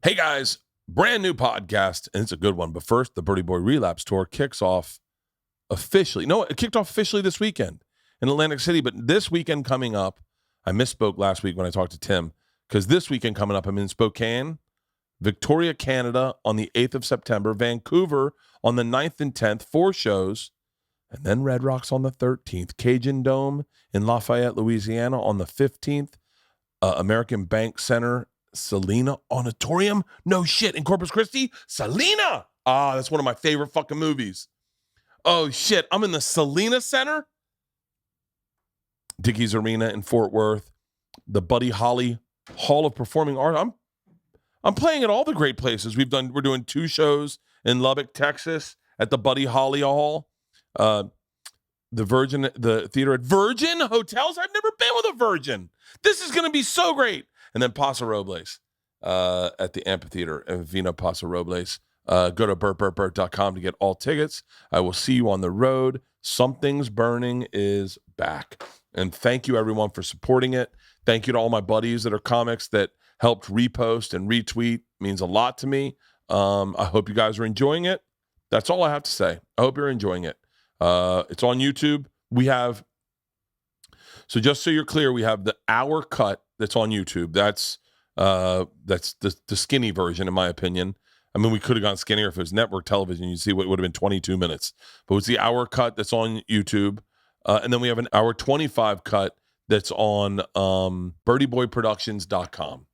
Hey guys, brand new podcast, and it's a good one. But first, the Birdie Boy Relapse Tour kicks off officially. No, it kicked off officially this weekend in Atlantic City, but this weekend coming up, I misspoke last week when I talked to Tim, because this weekend coming up, I'm in Spokane, Victoria, Canada on the 8th of September, Vancouver on the 9th and 10th, 4 shows, and then Red Rocks on the 13th, Cajun Dome in Lafayette, Louisiana on the 15th, American Bank Center, Selena Auditorium. No shit. In Corpus Christi, Selena. Ah, that's one of my favorite fucking movies. Oh shit. I'm in the Selena Center. Dickies Arena in Fort Worth. The Buddy Holly Hall of Performing Art. I'm playing at all the great places. We're doing 2 shows in Lubbock, Texas at the Buddy Holly Hall. The theater at Virgin Hotels. I've never been with a Virgin. This is going to be so great. And then Paso Robles at the amphitheater in Vino Paso Robles. Go to Bert.com to get all tickets. I will see you on the road. Something's Burning is back. And thank you, everyone, for supporting it. Thank you to all my buddies that are comics that helped repost and retweet. It means a lot to me. I hope you guys are enjoying it. That's all I have to say. I hope you're enjoying it. It's on YouTube. So just so you're clear, we have the hour cut that's on YouTube. That's the skinny version, in my opinion. I mean, we could have gone skinnier if it was network television. You'd see what would have been 22 minutes. But it's the hour cut that's on YouTube. And then we have an hour 25 cut that's on birdieboyproductions.com.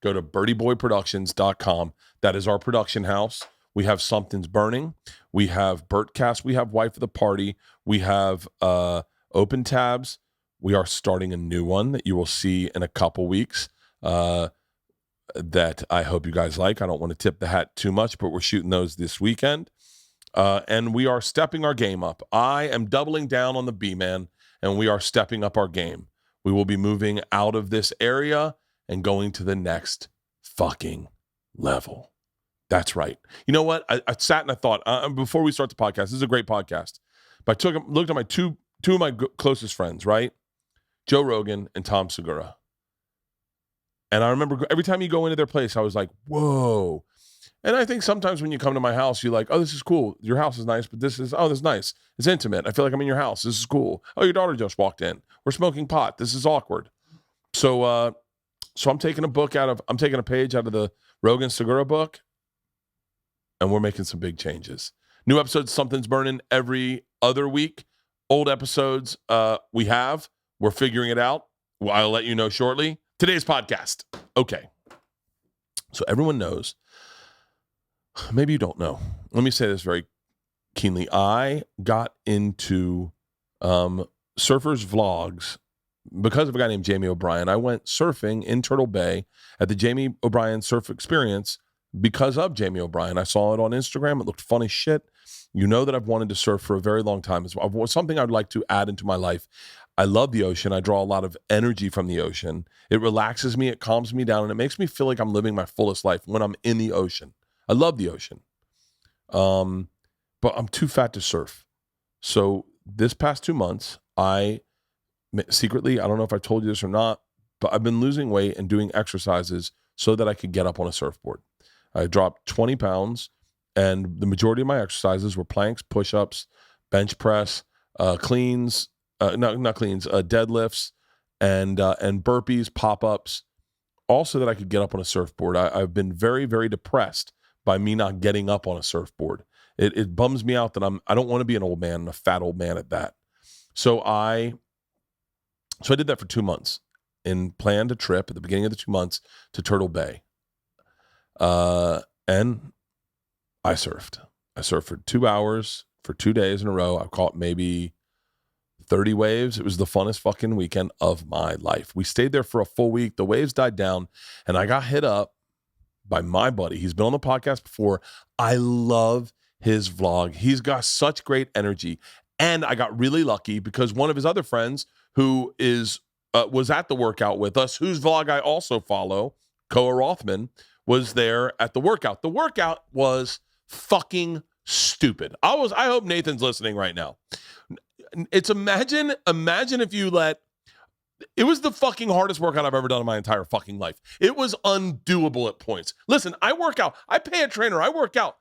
Go to birdieboyproductions.com. That is our production house. We have Something's Burning. We have Bertcast. We have Wife of the Party. We have Open Tabs. We are starting a new one that you will see in a couple weeks that I hope you guys like. I don't want to tip the hat too much, but we're shooting those this weekend. And we are stepping our game up. I am doubling down on the B-Man, and we are stepping up our game. We will be moving out of this area and going to the next fucking level. That's right. You know what? I sat and I thought, before we start the podcast, this is a great podcast. But I looked at my two of my closest friends, right? Joe Rogan and Tom Segura. And I remember every time you go into their place, I was like, whoa. And I think sometimes when you come to my house, you're like, oh, this is this is nice, but this is nice. It's intimate. I feel like I'm in your house. This is cool. Oh, your daughter just walked in. We're smoking pot. This is awkward. So I'm taking a page out of the Rogan Segura book, and we're making some big changes. New episodes, Something's Burning every other week. Old episodes, we're figuring it out. Well, I'll let you know shortly. Today's podcast. Okay. So everyone knows. Maybe you don't know. Let me say this very keenly. I got into surfers vlogs because of a guy named Jamie O'Brien. I went surfing in Turtle Bay at the Jamie O'Brien Surf Experience because of Jamie O'Brien. I saw it on Instagram. It looked fun as shit. You know that I've wanted to surf for a very long time. It's something I'd like to add into my life. I love the ocean. I draw a lot of energy from the ocean. It relaxes me. It calms me down. And it makes me feel like I'm living my fullest life when I'm in the ocean. I love the ocean. But I'm too fat to surf. So this past 2 months, I secretly, I don't know if I told you this or not, but I've been losing weight and doing exercises so that I could get up on a surfboard. I dropped 20 pounds, and the majority of my exercises were planks, push-ups, bench press, deadlifts, and burpees, pop-ups, all so that I could get up on a surfboard. I've been very, very depressed by me not getting up on a surfboard. It bums me out that I don't want to be an old man, a fat old man at that. So I did that for 2 months and planned a trip at the beginning of the 2 months to Turtle Bay. And I surfed. I surfed for 2 hours for 2 days in a row. I caught maybe 30 waves. It was the funnest fucking weekend of my life. We stayed there for a full week. The waves died down, and I got hit up by my buddy. He's been on the podcast before. I love his vlog. He's got such great energy. And I got really lucky because one of his other friends who was at the workout with us, whose vlog I also follow, Koa Rothman, was there at the workout. The workout was fucking stupid. I hope Nathan's listening right now. It's imagine if you let It was the fucking hardest workout I've ever done in my entire fucking life. It was undoable at points. Listen, I work out. I pay a trainer. I work out.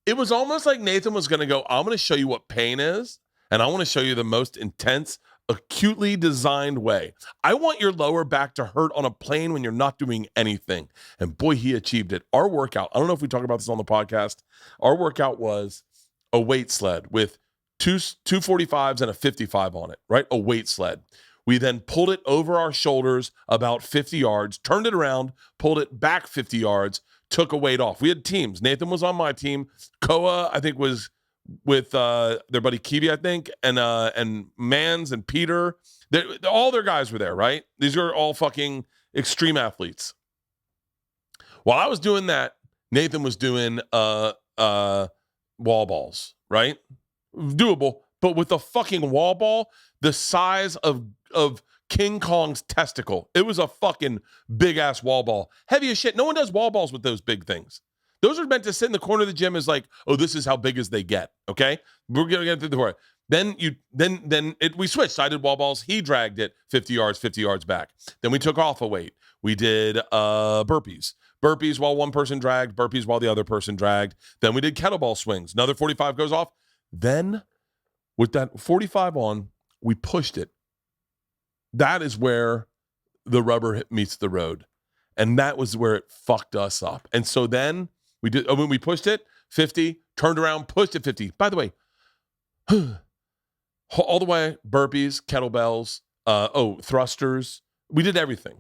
It was almost like Nathan was going to go, I'm going to show you what pain is, and I want to show you the most intense, acutely designed way. I want your lower back to hurt on a plane when you're not doing anything. And boy, he achieved it. Our workout, I don't know if we talk about this on the podcast. Our workout was a weight sled with two 45s and a 55 on it, right? A weight sled. We then pulled it over our shoulders about 50 yards, turned it around, pulled it back 50 yards, took a weight off. We had teams. Nathan was on my team. Koa, I think, was with their buddy Kiwi, I think, and Mans and Peter. All their guys were there, right? These are all fucking extreme athletes. While I was doing that, Nathan was doing wall balls, right? Doable, but with a fucking wall ball the size of King Kong's testicle. It was a fucking big-ass wall ball. Heavy as shit. No one does wall balls with those big things. Those are meant to sit in the corner of the gym as like, oh, this is how big as they get, okay? We're going to get through the door. Then we switched. I did wall balls. He dragged it 50 yards back. Then we took off a weight. We did burpees. Burpees while one person dragged, burpees while the other person dragged. Then we did kettlebell swings. Another 45 goes off. Then with that 45 on, we pushed it. That is where the rubber meets the road. And that was where it fucked us up. And so then when we pushed it, 50, turned around, pushed it 50. By the way, all the way, burpees, kettlebells, thrusters. We did everything.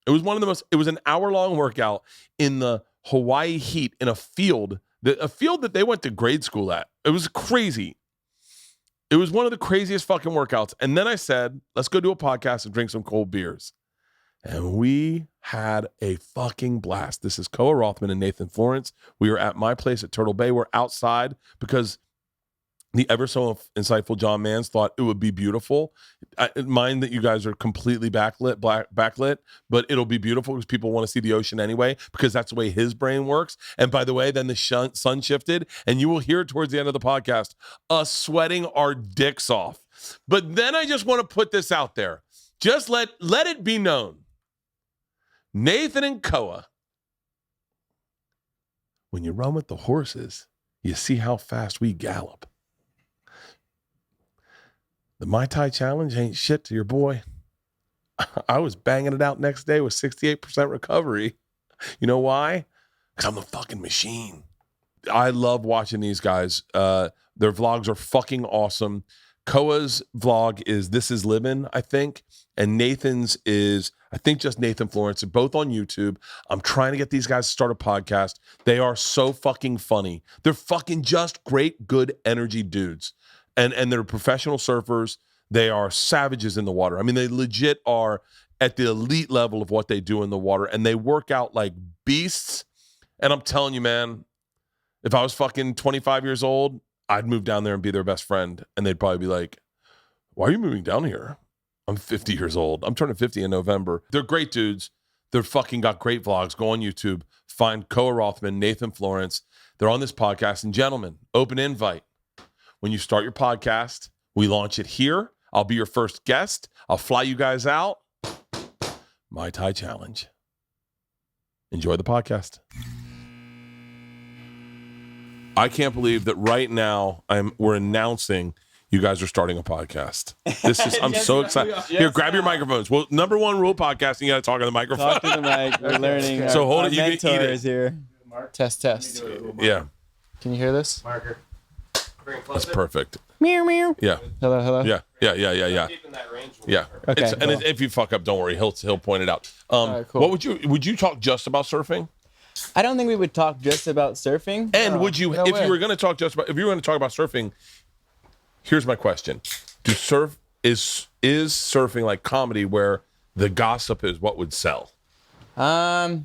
It was an hour-long workout in the Hawaii heat in a field that they went to grade school at. It was crazy. It was one of the craziest fucking workouts. And then I said, let's go do a podcast and drink some cold beers. And we had a fucking blast. This is Koa Rothman and Nathan Florence. We were at my place at Turtle Bay. We're outside because the ever so insightful John Mans thought it would be beautiful. Mind that you guys are completely backlit, but it'll be beautiful because people want to see the ocean anyway, because that's the way his brain works. And by the way, then the sun shifted, and you will hear it towards the end of the podcast, us sweating our dicks off. But then I just want to put this out there. Just let it be known. Nathan and Koa, when you run with the horses, you see how fast we gallop. The Mai Tai challenge ain't shit to your boy. I was banging it out next day with 68% recovery. You know why? Because I'm a fucking machine. I love watching these guys. Their vlogs are fucking awesome. Koa's vlog is This Is Living, I think. And Nathan's is, I think, just Nathan Florence. They're both on YouTube. I'm trying to get these guys to start a podcast. They are so fucking funny. They're fucking just great, good energy dudes. And they're professional surfers. They are savages in the water. I mean, they legit are at the elite level of what they do in the water. And they work out like beasts. And I'm telling you, man, if I was fucking 25 years old, I'd move down there and be their best friend. And they'd probably be like, why are you moving down here? I'm 50 years old. I'm turning 50 in November. They're great dudes. They're fucking got great vlogs. Go on YouTube. Find Koa Rothman, Nathan Florence. They're on this podcast. And gentlemen, open invite. When you start your podcast, we launch it here. I'll be your first guest. I'll fly you guys out. Mai Tai Challenge. Enjoy the podcast. I can't believe that right now we're announcing you guys are starting a podcast. I'm so excited. Here, grab your microphones. Well, number one rule podcasting, you got to talk on the microphone. Talk to the mic. We're learning. So hold our it. You can eat mentor it. is here. Test. Yeah. Can you hear this? Marker. That's perfect. Meow meow. Yeah. Hello. Yeah. Keeping that range. Yeah. Okay, And if you fuck up, don't worry. He'll point it out. right, cool. What would you talk just about surfing? I don't think we would talk just about surfing. And would you, no if way. you were going to talk about surfing, here's my question: is surfing like comedy, where the gossip is what would sell? I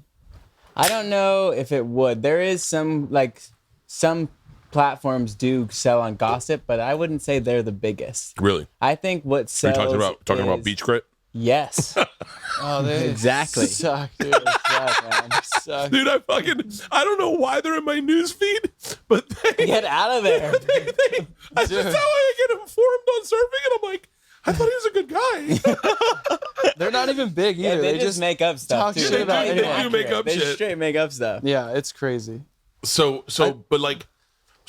don't know if it would. There is some platforms do sell on gossip, but I wouldn't say they're the biggest. Really? I think what sells. Are you talking about beach grit? Yes. Oh, they Exactly. suck, dude. Suck. Dude, I don't know why they're in my news feed, but they Get out of there. that's just how I get informed on surfing, and I'm like, I thought he was a good guy. They're not even big either. Yeah, they just make up stuff. talk Too. shit They're about not even anyone. They do make accurate. up They shit. straight make up stuff. Yeah, it's crazy. So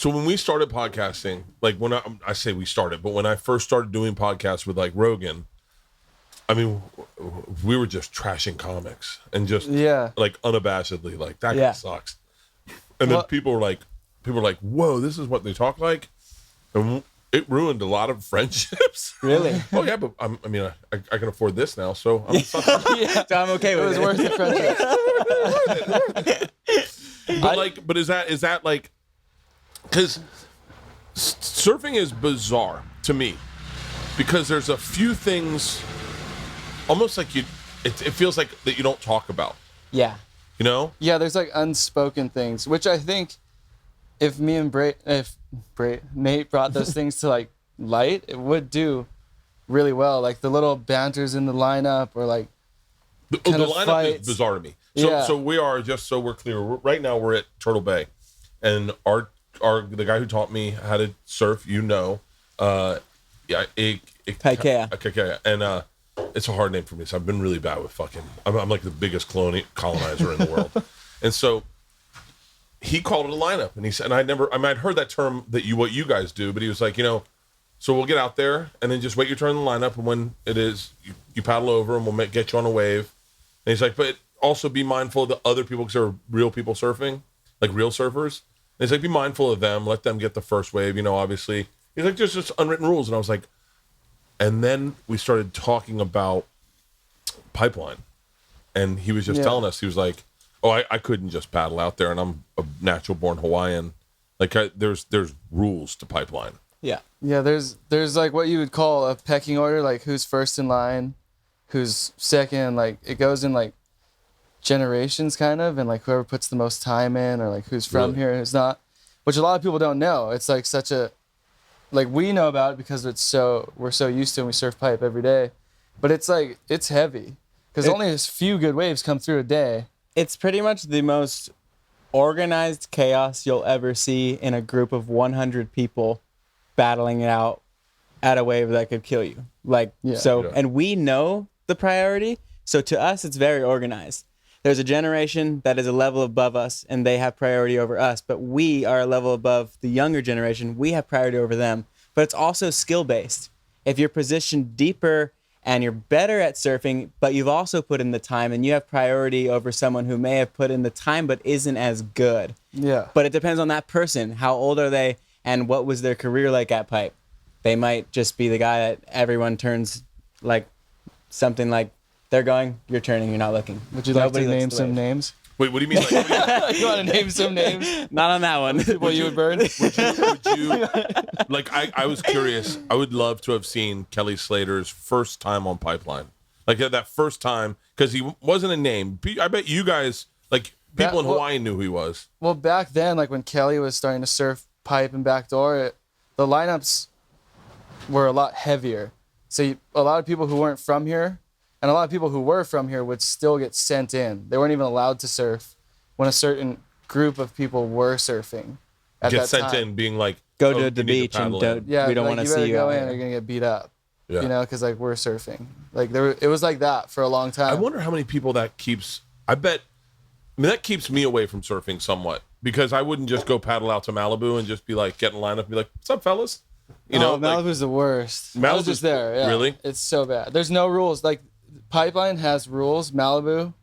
when we started podcasting, like when I say we started, but when I first started doing podcasts with like Rogan, I mean, we were just trashing comics and just like unabashedly like that guy sucks. And then people were like, whoa, this is what they talk like, and it ruined a lot of friendships. Really? Oh yeah, but I mean, I can afford this now, so I'm So I'm okay with it. It was worth the friendship. But is that like, because surfing is bizarre to me, because there's a few things, almost like it feels like that you don't talk about. Yeah. You know? Yeah, there's like unspoken things, which I think if me and Nate brought those things to like light, it would do really well. Like the little banters in the lineup, or like The kind of lineup fights. is bizarre to me. So Yeah. so we are, just so we're clear, right now we're at Turtle Bay, and the guy who taught me how to surf, Kaikea, and it's a hard name for me, so I've been really bad with fucking. I'm like the biggest colonizer in the world, and so he called it a lineup, and he said, and I'd heard that term what you guys do, but he was like, so we'll get out there and then just wait your turn in the lineup, and when it is, you paddle over and we'll get you on a wave, and he's like, but also be mindful of the other people, because there are real people surfing, like real surfers. And he's like, be mindful of them, let them get the first wave, obviously. He's like, there's just unwritten rules, and I was like. And then we started talking about pipeline, and he was just telling us, he was like, oh, I couldn't just paddle out there, and I'm a natural born Hawaiian. Like there's rules to pipeline. Yeah. Yeah, there's like what you would call a pecking order, like who's first in line, who's second, like it goes in like generations kind of, and like whoever puts the most time in, or like who's from here, who's not, which a lot of people don't know. It's like like we know about it because we're so used to it, and we surf pipe every day, but it's like, it's heavy because only a few good waves come through a day. It's pretty much the most organized chaos you'll ever see in a group of 100 people battling it out at a wave that could kill you. And we know the priority. So to us, it's very organized. There's a generation that is a level above us, and they have priority over us, but we are a level above the younger generation. We have priority over them, but it's also skill-based. If you're positioned deeper and you're better at surfing, but you've also put in the time, and you have priority over someone who may have put in the time but isn't as good. Yeah. But it depends on that person. How old are they, and what was their career like at pipe? They might just be the guy that everyone turns like something like, they're going, you're turning, you're not looking. Would you like Nobody to looks name the some wave. names? Wait, what do you mean? Like, You want to name some names? Not on that one. What you would burn? would you like? I was curious. I would love to have seen Kelly Slater's first time on pipeline, like that first time, because he wasn't a name. I bet you guys, like people in Hawaii, knew who he was. Well, back then, like when Kelly was starting to surf pipe and backdoor, the lineups were a lot heavier. So a lot of people who weren't from here, and a lot of people who were from here, would still get sent in. They weren't even allowed to surf when a certain group of people were surfing at Get that sent time. in, being like, Go oh, to you the need beach and paddle don't, in. Yeah, we don't like, want to you better see you go out in, here. or you're gonna get beat up. Yeah. Because like we're surfing. Like it was like that for a long time. I wonder how many people that keeps. That keeps me away from surfing somewhat, because I wouldn't just go paddle out to Malibu and just be like, get in line up and be like, what's up, fellas? Malibu's the worst. I was Malibu's- just there. Yeah. Really? It's so bad. There's no rules. Like Pipeline has rules. Malibu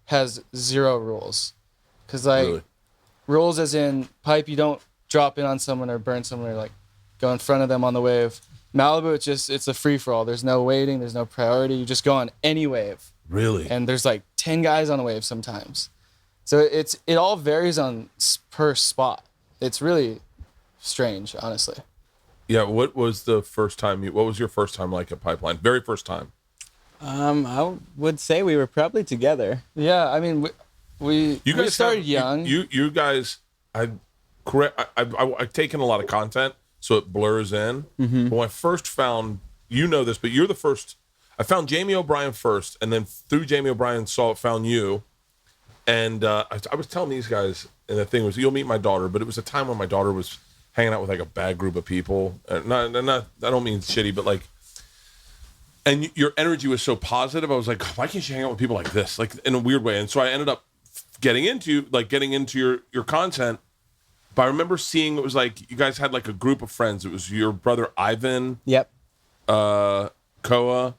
has zero rules. Because like Really? rules as in pipe, you don't drop in on someone or burn someone or like go in front of them on the wave. Malibu, it's a free for all. There's no waiting. There's no priority. You just go on any wave. Really? And there's like 10 guys on a wave sometimes. So it all varies per spot. It's really strange, honestly. Yeah. What was the first time what was your first time like at Pipeline? Very first time. I would say we were probably together. Yeah, I mean, we started young. You guys, I've taken a lot of content, so it blurs in. Mm-hmm. But when I first found, this, but you're the first. I found Jamie O'Brien first, and then through Jamie O'Brien found you. And I was telling these guys, and the thing was, you'll meet my daughter, but it was a time when my daughter was hanging out with like a bad group of people. I don't mean shitty, but like and your energy was so positive. I was like, why can't you hang out with people like this? Like in a weird way. And so I ended up getting into your content. But I remember seeing it was like you guys had like a group of friends. It was your brother Ivan. Yep. Koa,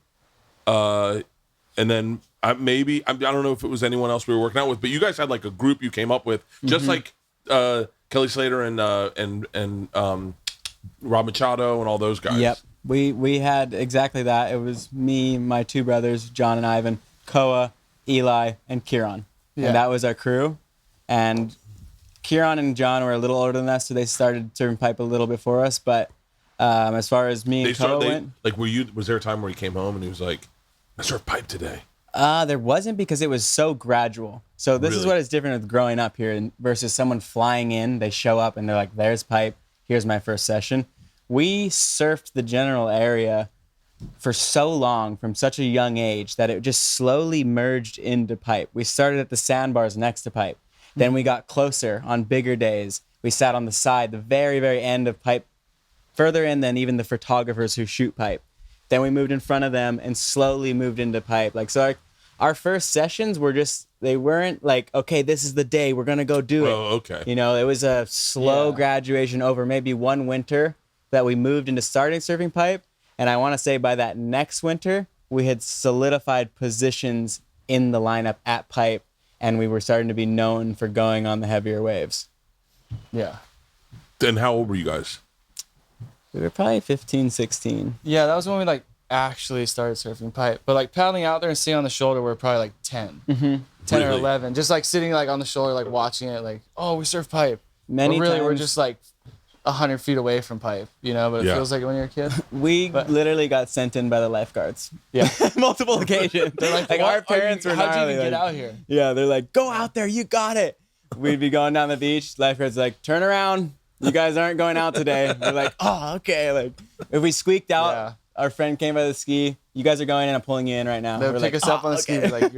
and then I don't know if it was anyone else we were working out with, but you guys had like a group you came up with, just like Kelly Slater and Rob Machado and all those guys. Yep. We had exactly that. It was me, my two brothers, John and Ivan, Koa, Eli, and Kieran. Yeah. And that was our crew. And Kieran and John were a little older than us, so they started serving pipe a little before us. But as far as me and Koa went, like, was there a time where he came home and he was like, I served pipe today? There wasn't, because it was so gradual. So this is what is different with growing up here versus someone flying in. They show up and they're like, there's pipe. Here's my first session. We surfed the general area for so long from such a young age that it just slowly merged into pipe. We started at the sandbars next to pipe. Then we got closer on bigger days. We sat on the side, the very, very end of pipe, further in than even the photographers who shoot pipe. Then we moved in front of them and slowly moved into pipe. Like, so our first sessions were they weren't like, okay, this is the day, we're going to go do it. Oh, okay. You know, it was a slow graduation over maybe one winter that we moved into starting surfing pipe. And I want to say by that next winter, we had solidified positions in the lineup at pipe, and we were starting to be known for going on the heavier waves. Yeah. Then how old were you guys? We were probably 15, 16. Yeah, that was when we like actually started surfing pipe. But like paddling out there and sitting on the shoulder, we were probably like 10. Mm-hmm. 10 or 11. Just like sitting like on the shoulder, like watching it, like, oh, we surf pipe. Many but really, times, we're just like 100 feet away from pipe, you know, but it feels like it when you're a kid. We literally got sent in by the lifeguards. Yeah. Multiple occasions. They're like our parents were how'd you gnarly, even get like, out here? Yeah, they're like, go out there, you got it. We'd be going down the beach. Lifeguards like, turn around. You guys aren't going out today. We're like, oh, okay. Like, if we squeaked out, our friend came by the ski. You guys are going in. I'm pulling you in right now. They'll pick us up on the ski and be like,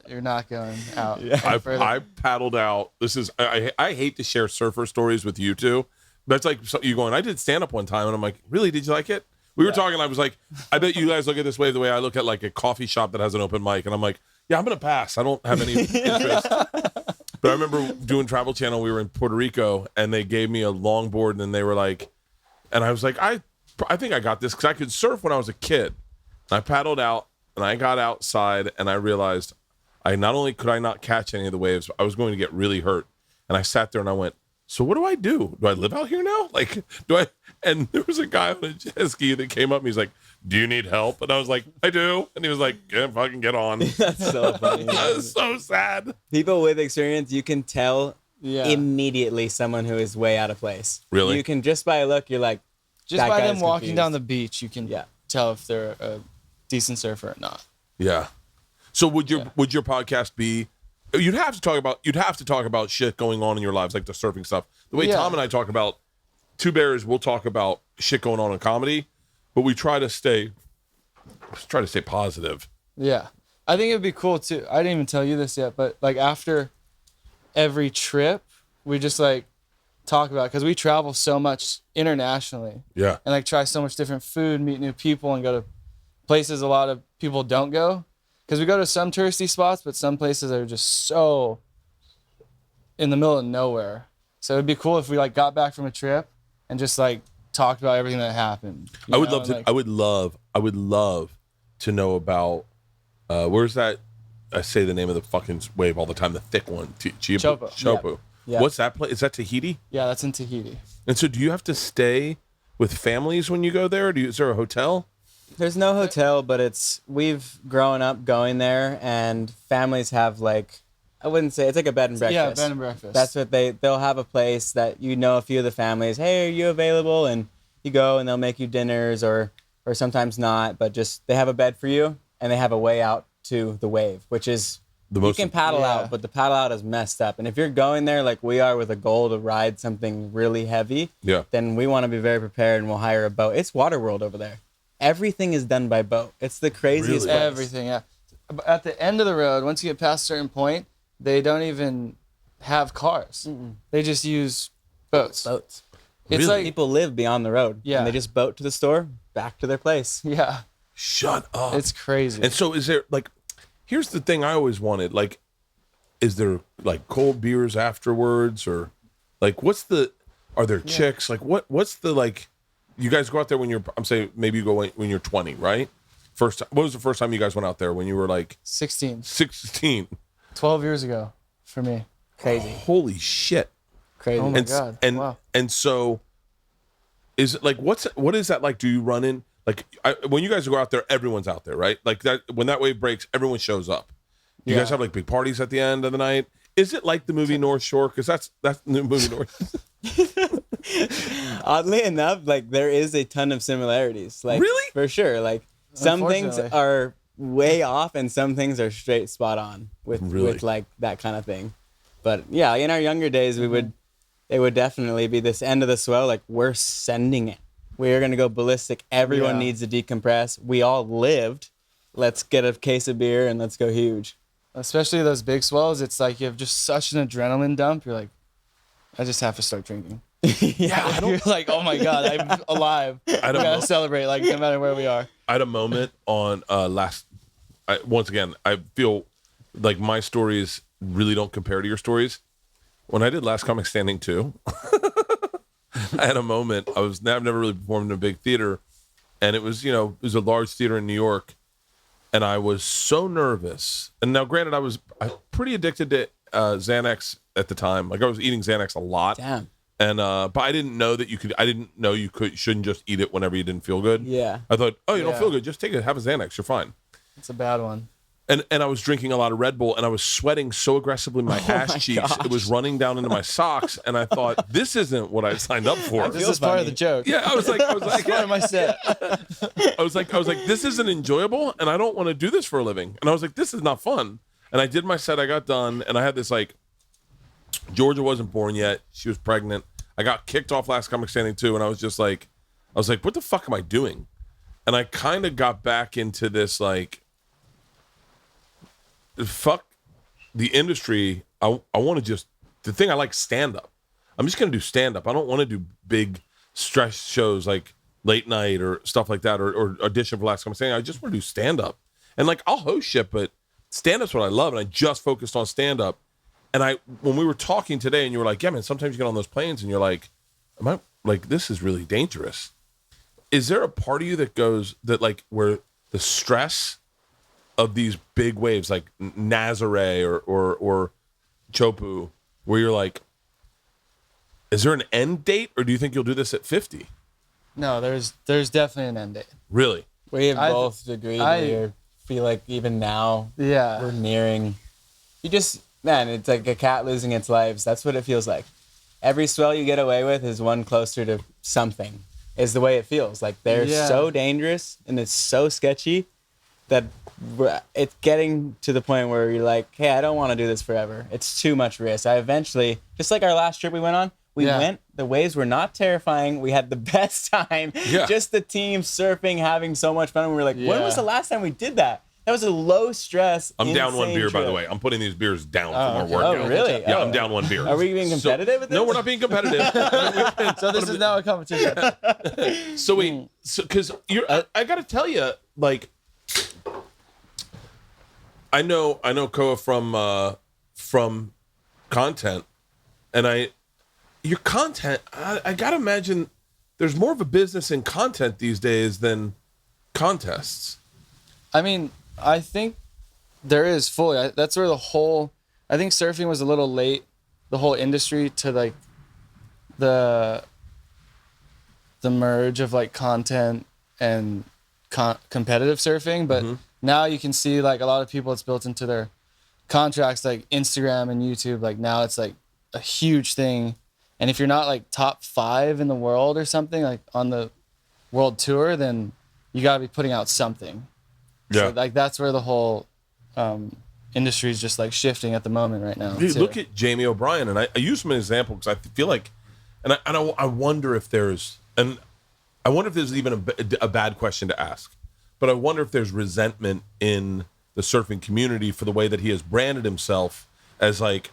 you're not going out. Yeah. I paddled out. I hate to share surfer stories with you two. That's like you going, I did stand up one time, and I'm like, really? Did you like it? We were talking. I was like, I bet you guys look at this way the way I look at like a coffee shop that has an open mic, and I'm like, yeah, I'm gonna pass. I don't have any interest. But I remember doing Travel Channel. We were in Puerto Rico, and they gave me a longboard, and they were like, and I was like, I think I got this because I could surf when I was a kid. And I paddled out, and I got outside, and I realized not only could I not catch any of the waves, but I was going to get really hurt. And I sat there and I went, so what do I do? Do I live out here now? Like, and there was a guy on a jet ski that came up and he's like, do you need help? And I was like, I do. And he was like, yeah, fucking get on. That's so funny. That was so sad. People with experience, you can tell immediately someone who is way out of place. Really? You can, just by a look, you're like, just that by guy them is walking confused. down the beach, you can tell if they're a decent surfer or not. Yeah. So would your podcast be? You'd have to talk about shit going on in your lives, like the surfing stuff. The way Tom and I talk about Two Bears, we'll talk about shit going on in comedy, but we try to stay positive. Yeah. I think it'd be cool too. I didn't even tell you this yet, but like after every trip, we just like talk about, because we travel so much internationally. Yeah. And like try so much different food, meet new people, and go to places a lot of people don't go. Because we go to some touristy spots, but some places are just so in the middle of nowhere. So it'd be cool if we like got back from a trip and just like talked about everything that happened. I would love to know about where's that? I say the name of the fucking wave all the time. The thick one, Chopu. Yeah. What's that place? Is that Tahiti? Yeah, that's in Tahiti. And so, do you have to stay with families when you go there? Or is there a hotel? There's no hotel, but we've grown up going there, and families have like, I wouldn't say, it's like a bed and breakfast. Yeah, bed and breakfast. That's what they'll have a place that, you know, a few of the families, hey, are you available? And you go and they'll make you dinners or sometimes not, but just they have a bed for you and they have a way out to the wave, which is, you can paddle out, but the paddle out is messed up. And if you're going there like we are with a goal to ride something really heavy, then we want to be very prepared, and we'll hire a boat. It's Waterworld over there. Everything is done by boat. It's the craziest place. Everything, yeah. At the end of the road, once you get past a certain point, they don't even have cars. They just use boats. It's like people live beyond the road. Yeah. And they just boat to the store, back to their place. Yeah. Shut up. It's crazy. And so is there like, here's the thing I always wanted, like, is there like cold beers afterwards, or like are there chicks? Like what's the, like, you guys go out there when you're, I'm saying maybe you go when you're 20, right? What was the first time you guys went out there when you were like 16. 12 years ago for me. Crazy. Holy shit. Crazy. Oh my God. Wow. And so is it like, what is that like? Do you run in, like, when you guys go out there, everyone's out there, right? Like that, when that wave breaks, everyone shows up. You guys have like big parties at the end of the night. Is it like the movie North Shore? Because that's the movie North. Oddly enough, like there is a ton of similarities. Like, really? For sure. Like some things are way off and some things are straight spot on with like that kind of thing. But yeah, in our younger days, it would definitely be this end of the swell. Like, we're sending it. We're going to go ballistic. Everyone needs to decompress. We all lived. Let's get a case of beer and let's go huge. Especially those big swells. It's like you have just such an adrenaline dump. You're like, I just have to start drinking. Yeah. You're like, oh my God, I'm alive. I gotta celebrate, like, no matter where we are. I had a moment on once again, I feel like my stories really don't compare to your stories. When I did Last Comic Standing 2, I had a moment. I've never really performed in a big theater, and it was a large theater in New York, and I was so nervous. And now, granted, I was pretty addicted to Xanax at the time. Like, I was eating Xanax a lot. Damn. And but I didn't know that you could. I didn't know you shouldn't just eat it whenever you didn't feel good. Yeah. I thought, oh, you don't feel good, just take it, have a Xanax, you're fine. It's a bad one. And I was drinking a lot of Red Bull, and I was sweating so aggressively my ass cheeks, it was running down into my socks, and I thought, this isn't what I signed up for. This is part of the joke. Yeah, I was like, part of my set. I was like, this isn't enjoyable, and I don't want to do this for a living. And I was like, this is not fun. And I did my set, I got done, and I had this, like, Georgia wasn't born yet, she was pregnant. I got kicked off Last Comic Standing 2, and I was like, what the fuck am I doing? And I kind of got back into this, like, fuck the industry. I want to just, the thing I like, stand up. I'm just going to do stand up. I don't want to do big stress shows like late night or stuff like that, or audition for Last Comic Standing. I just want to do stand up. And like, I'll host shit, but stand up's what I love. And I just focused on stand up. And when we were talking today and you were like, yeah, man, sometimes you get on those planes and you're like, am I, like, this is really dangerous. Is there a part of you that goes, that like, where the stress of these big waves like Nazare or Chopu, where you're like, is there an end date, or do you think you'll do this at 50? No, there's definitely an end date. Really? We have both agreed. We feel like even now, we're nearing. Man, it's like a cat losing its lives. That's what it feels like. Every swell you get away with is one closer to something, is the way it feels. Like, they're so dangerous and it's so sketchy that it's getting to the point where you're like, hey, I don't want to do this forever. It's too much risk. I eventually, just like our last trip we went on, the waves were not terrifying. We had the best time. Yeah. Just the team surfing, having so much fun. We were like, when was the last time we did that? That was a low stress. I'm down one beer, by the way. I'm putting these beers down from our workout. Oh, really? Yeah, I'm down one beer. Are we being competitive with this? No, we're not being competitive. So this is now a competition. Because I got to tell you, like, I know Koa from content, and your content. I gotta imagine there's more of a business in content these days than contests. I mean, I think there is fully. That's where I think surfing was a little late, the whole industry, to like the merge of like content and competitive surfing. But now you can see like a lot of people, it's built into their contracts, like Instagram and YouTube. Like, now it's like a huge thing. And if you're not like top 5 in the world or something, like on the world tour, then you gotta be putting out something. Yeah. So like, that's where the whole industry is just like shifting at the moment right now. Dude, look at Jamie O'Brien, and I use him as an example because I feel like, and I wonder if there's even a bad question to ask, but I wonder if there's resentment in the surfing community for the way that he has branded himself as like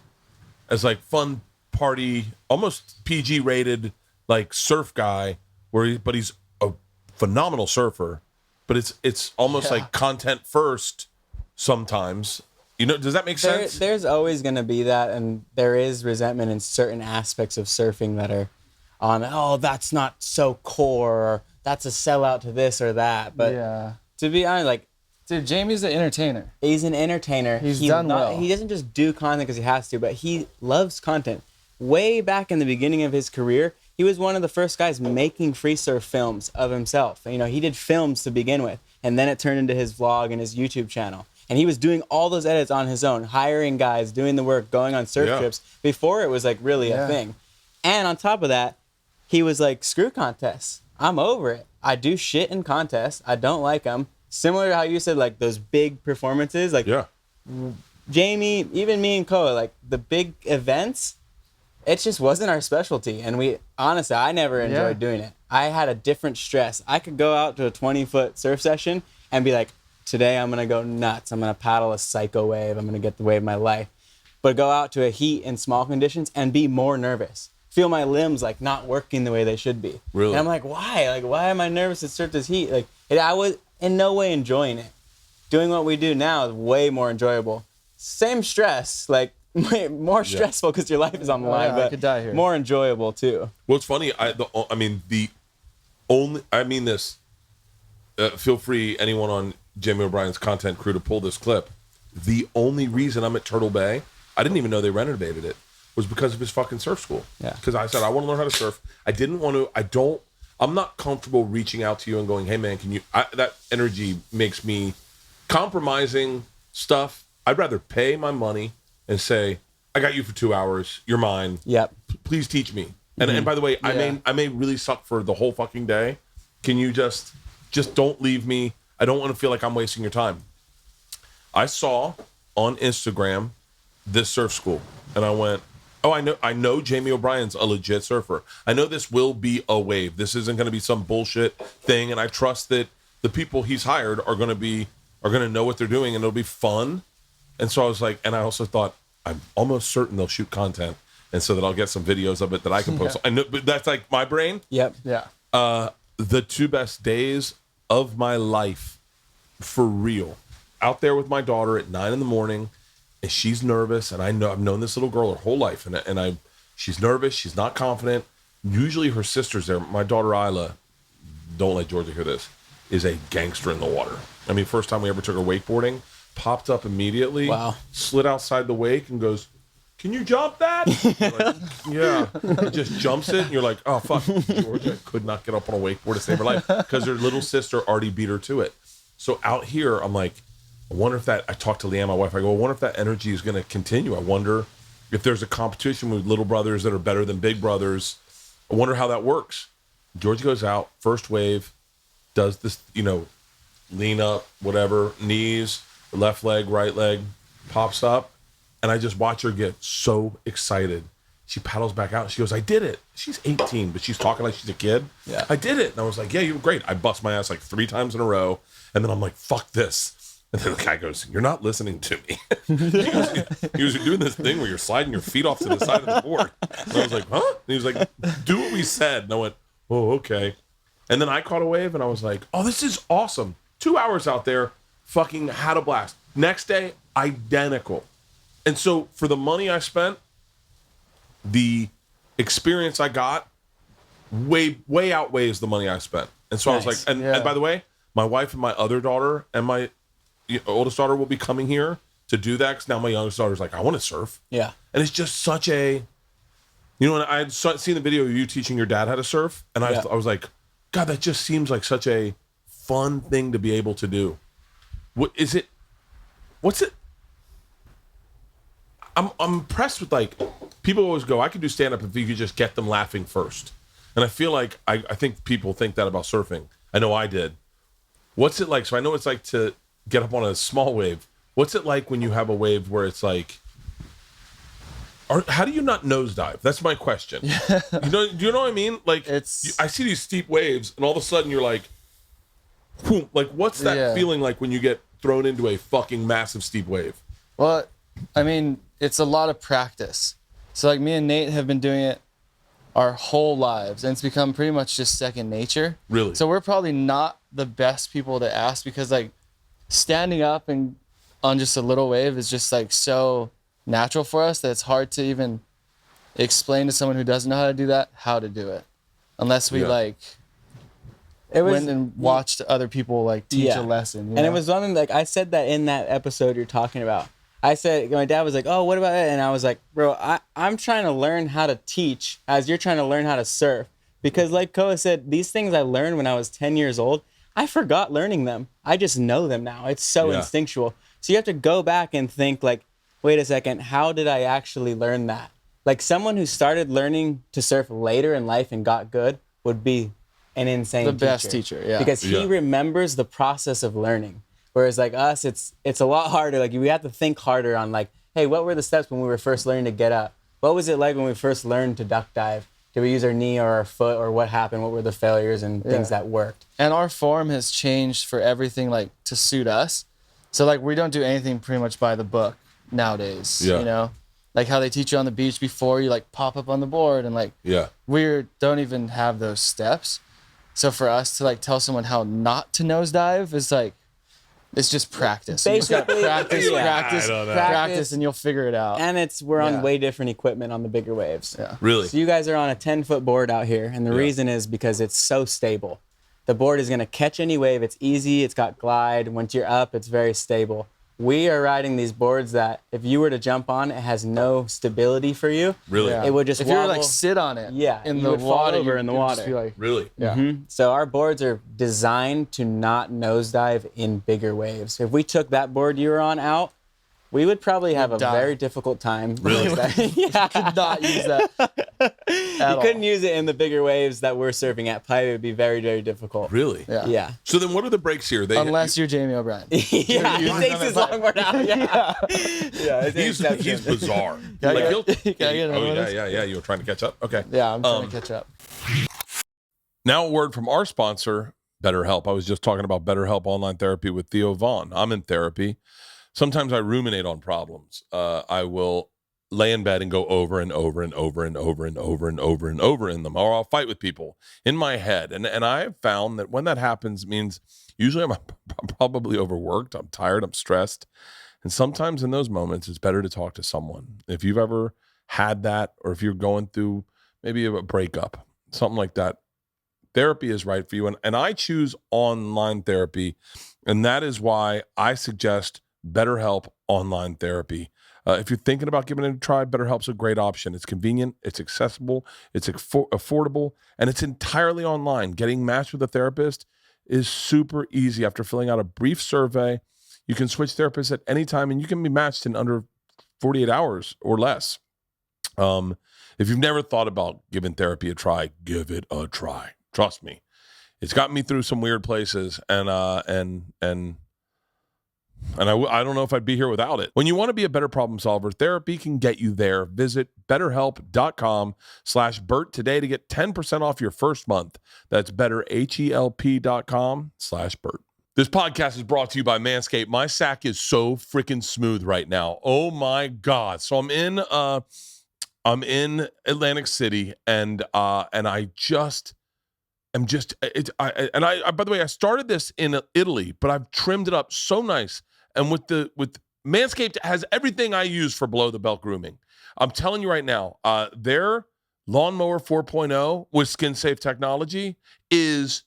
fun party, almost PG rated, like surf guy, but he's a phenomenal surfer. but it's almost like content first sometimes. You know, does that make sense? There's always going to be that, and there is resentment in certain aspects of surfing that are on, oh, that's not so core, or that's a sellout to this or that. But to be honest, like, dude, Jamie's an entertainer. He's an entertainer. He doesn't just do content because he has to, but he loves content. Way back in the beginning of his career, he was one of the first guys making free surf films of himself. You know, he did films to begin with, and then it turned into his vlog and his YouTube channel. And he was doing all those edits on his own, hiring guys, doing the work, going on surf trips before it was like really a thing. And on top of that, he was like, screw contests. I'm over it. I do shit in contests. I don't like them. Similar to how you said, like, those big performances. Like, Jamie, even me and Koa, like, the big events, it just wasn't our specialty. And honestly, I never enjoyed doing it. I had a different stress. I could go out to a 20-foot surf session and be like, today I'm going to go nuts. I'm going to paddle a psycho wave. I'm going to get the wave of my life. But go out to a heat in small conditions and be more nervous. Feel my limbs like not working the way they should be. Really? And I'm like, why? Like, why am I nervous to surf this heat? Like, I was in no way enjoying it. Doing what we do now is way more enjoyable. Same stress, like more stressful because your life is on the line, but I could die here. More enjoyable too. Well, it's funny. Feel free, anyone on Jamie O'Brien's content crew, to pull this clip. The only reason I'm at Turtle Bay, I didn't even know they renovated it, was because of his fucking surf school. Yeah. Because I said, I want to learn how to surf. I'm not comfortable reaching out to you and going, hey man, that energy makes me compromising stuff. I'd rather pay my money and say, I got you for 2 hours. You're mine. Yep. Please teach me. And by the way, I may really suck for the whole fucking day. Can you just don't leave me? I don't want to feel like I'm wasting your time. I saw on Instagram this surf school, and I went, oh, I know Jamie O'Brien's a legit surfer. I know this will be a wave. This isn't going to be some bullshit thing, and I trust that the people he's hired are going to know what they're doing, and it'll be fun. And so I was like, and I also thought, I'm almost certain they'll shoot content, and so that I'll get some videos of it that I can post. I know, but that's like my brain. Yep. Yeah. The 2 best days of my life, for real, out there with my daughter at 9 a.m, and she's nervous, and I've known this little girl her whole life, and she's nervous, she's not confident. Usually her sister's there. My daughter Isla, don't let Georgia hear this, is a gangster in the water. I mean, first time we ever took her wakeboarding, popped up immediately, slid outside the wake and goes, can you jump that? Like, yeah. It just jumps it, and you're like, oh, fuck. Georgia could not get up on a wakeboard to save her life because her little sister already beat her to it. So out here, I'm like, I wonder if I talked to Leanne, my wife, I go, I wonder if that energy is going to continue. I wonder if there's a competition with little brothers that are better than big brothers. I wonder how that works. Georgia goes out, first wave, does this, lean up, whatever, knees, left leg, right leg, pops up. And I just watch her get so excited. She paddles back out. She goes, I did it. She's 18, but she's talking like she's a kid. Yeah. I did it. And I was like, yeah, you were great. I bust my ass like 3 times in a row. And then I'm like, fuck this. And then the guy goes, you're not listening to me. he was doing this thing where you're sliding your feet off to the side of the board. And I was like, huh? And he was like, do what we said. And I went, oh, okay. And then I caught a wave and I was like, oh, this is awesome. 2 hours out there, fucking had a blast. Next day, identical. And so for the money I spent, the experience I got way outweighs the money I spent. And so I was like, and by the way, my wife and my other daughter and my oldest daughter will be coming here to do that, because now my youngest daughter's like, I want to surf. Yeah. And it's just such a, and I had seen the video of you teaching your dad how to surf, and I was like, God, that just seems like such a fun thing to be able to do. What's it? I'm impressed with, like, people always go, I could do stand-up if you could just get them laughing first. And I feel like, I think people think that about surfing. I know I did. What's it like? So I know it's like to get up on a small wave. What's it like when you have a wave where it's like, how do you not nosedive? That's my question. Do you know what I mean? Like, I see these steep waves, and all of a sudden you're like, whoom, like, what's that feeling like when you get thrown into a fucking massive steep wave? Well, I mean, it's a lot of practice. So like me and Nate have been doing it our whole lives, and it's become pretty much just second nature. Really? So we're probably not the best people to ask, because like standing up and on just a little wave is just like so natural for us that it's hard to even explain to someone who doesn't know how to do that how to do it, unless we like went and watched other people like teach a lesson. You know? And it was something like I said that in that episode you're talking about. I said, my dad was like, oh, what about it? And I was like, bro, I'm trying to learn how to teach as you're trying to learn how to surf. Because like Koa said, these things I learned when I was 10 years old, I forgot learning them. I just know them now. It's so instinctual. So you have to go back and think like, wait a second, how did I actually learn that? Like someone who started learning to surf later in life and got good would be an insane teacher. The best teacher, yeah. Because he remembers the process of learning. Whereas like us, it's a lot harder. Like we have to think harder on like, hey, what were the steps when we were first learning to get up? What was it like when we first learned to duck dive? Did we use our knee or our foot, or what happened? What were the failures and things that worked? And our form has changed for everything like to suit us. So like we don't do anything pretty much by the book nowadays. You know, like how they teach you on the beach before you like pop up on the board, and like we don't even have those steps. So for us to like tell someone how not to nosedive is like, it's just practice. You just gotta practice, and you'll figure it out. And we're on way different equipment on the bigger waves. Yeah. Really? So you guys are on a 10-foot board out here, and the reason is because it's so stable. The board is gonna catch any wave. It's easy. It's got glide. Once you're up, it's very stable. We are riding these boards that if you were to jump on, it has no stability for you. Really? It would just if wobble. you were like sit on it. In the water. water, In the water. Like, really? Yeah. Mm-hmm. So our boards are designed to not nosedive in bigger waves. If we took that board you were on out, we would probably have a very difficult time. Really? Could not use that. You couldn't use it in the bigger waves that we're surfing at. Probably it would be very, very difficult. Really? Yeah. So then what are the breaks here? Unless you're Jamie O'Brien. He takes his longboard out. He's bizarre. Can I get another one? Yeah. You were trying to catch up? Okay. Yeah, I'm trying to catch up. Now a word from our sponsor, BetterHelp. I was just talking about BetterHelp online therapy with Theo Vaughn. I'm in therapy. Sometimes I ruminate on problems. I will lay in bed and go over and over and over and over and over and over and over in them, or I'll fight with people in my head. And I have found that when that happens, it means usually I'm probably overworked, I'm tired, I'm stressed. And sometimes in those moments, it's better to talk to someone. If you've ever had that, or if you're going through maybe a breakup, something like that, therapy is right for you. And I choose online therapy, and that is why I suggest BetterHelp online therapy. If you're thinking about giving it a try, BetterHelp's a great option. It's convenient, it's accessible, it's affordable, and it's entirely online. Getting matched with a therapist is super easy. After filling out a brief survey, you can switch therapists at any time, and you can be matched in under 48 hours or less. If you've never thought about giving therapy a try, give it a try. Trust me. It's gotten me through some weird places, and I don't know if I'd be here without it. When you want to be a better problem solver, therapy can get you there. Visit BetterHelp.com/Bert today to get 10% off your first month. That's BetterHelp.com/Bert. This podcast is brought to you by Manscaped. My sack is so freaking smooth right now. Oh my God. So I'm in Atlantic City, and I just am just by the way, I started this in Italy, but I've trimmed it up so nice. And with Manscaped has everything I use for below the belt grooming. I'm telling you right now, their Lawnmower 4.0 with skin safe technology is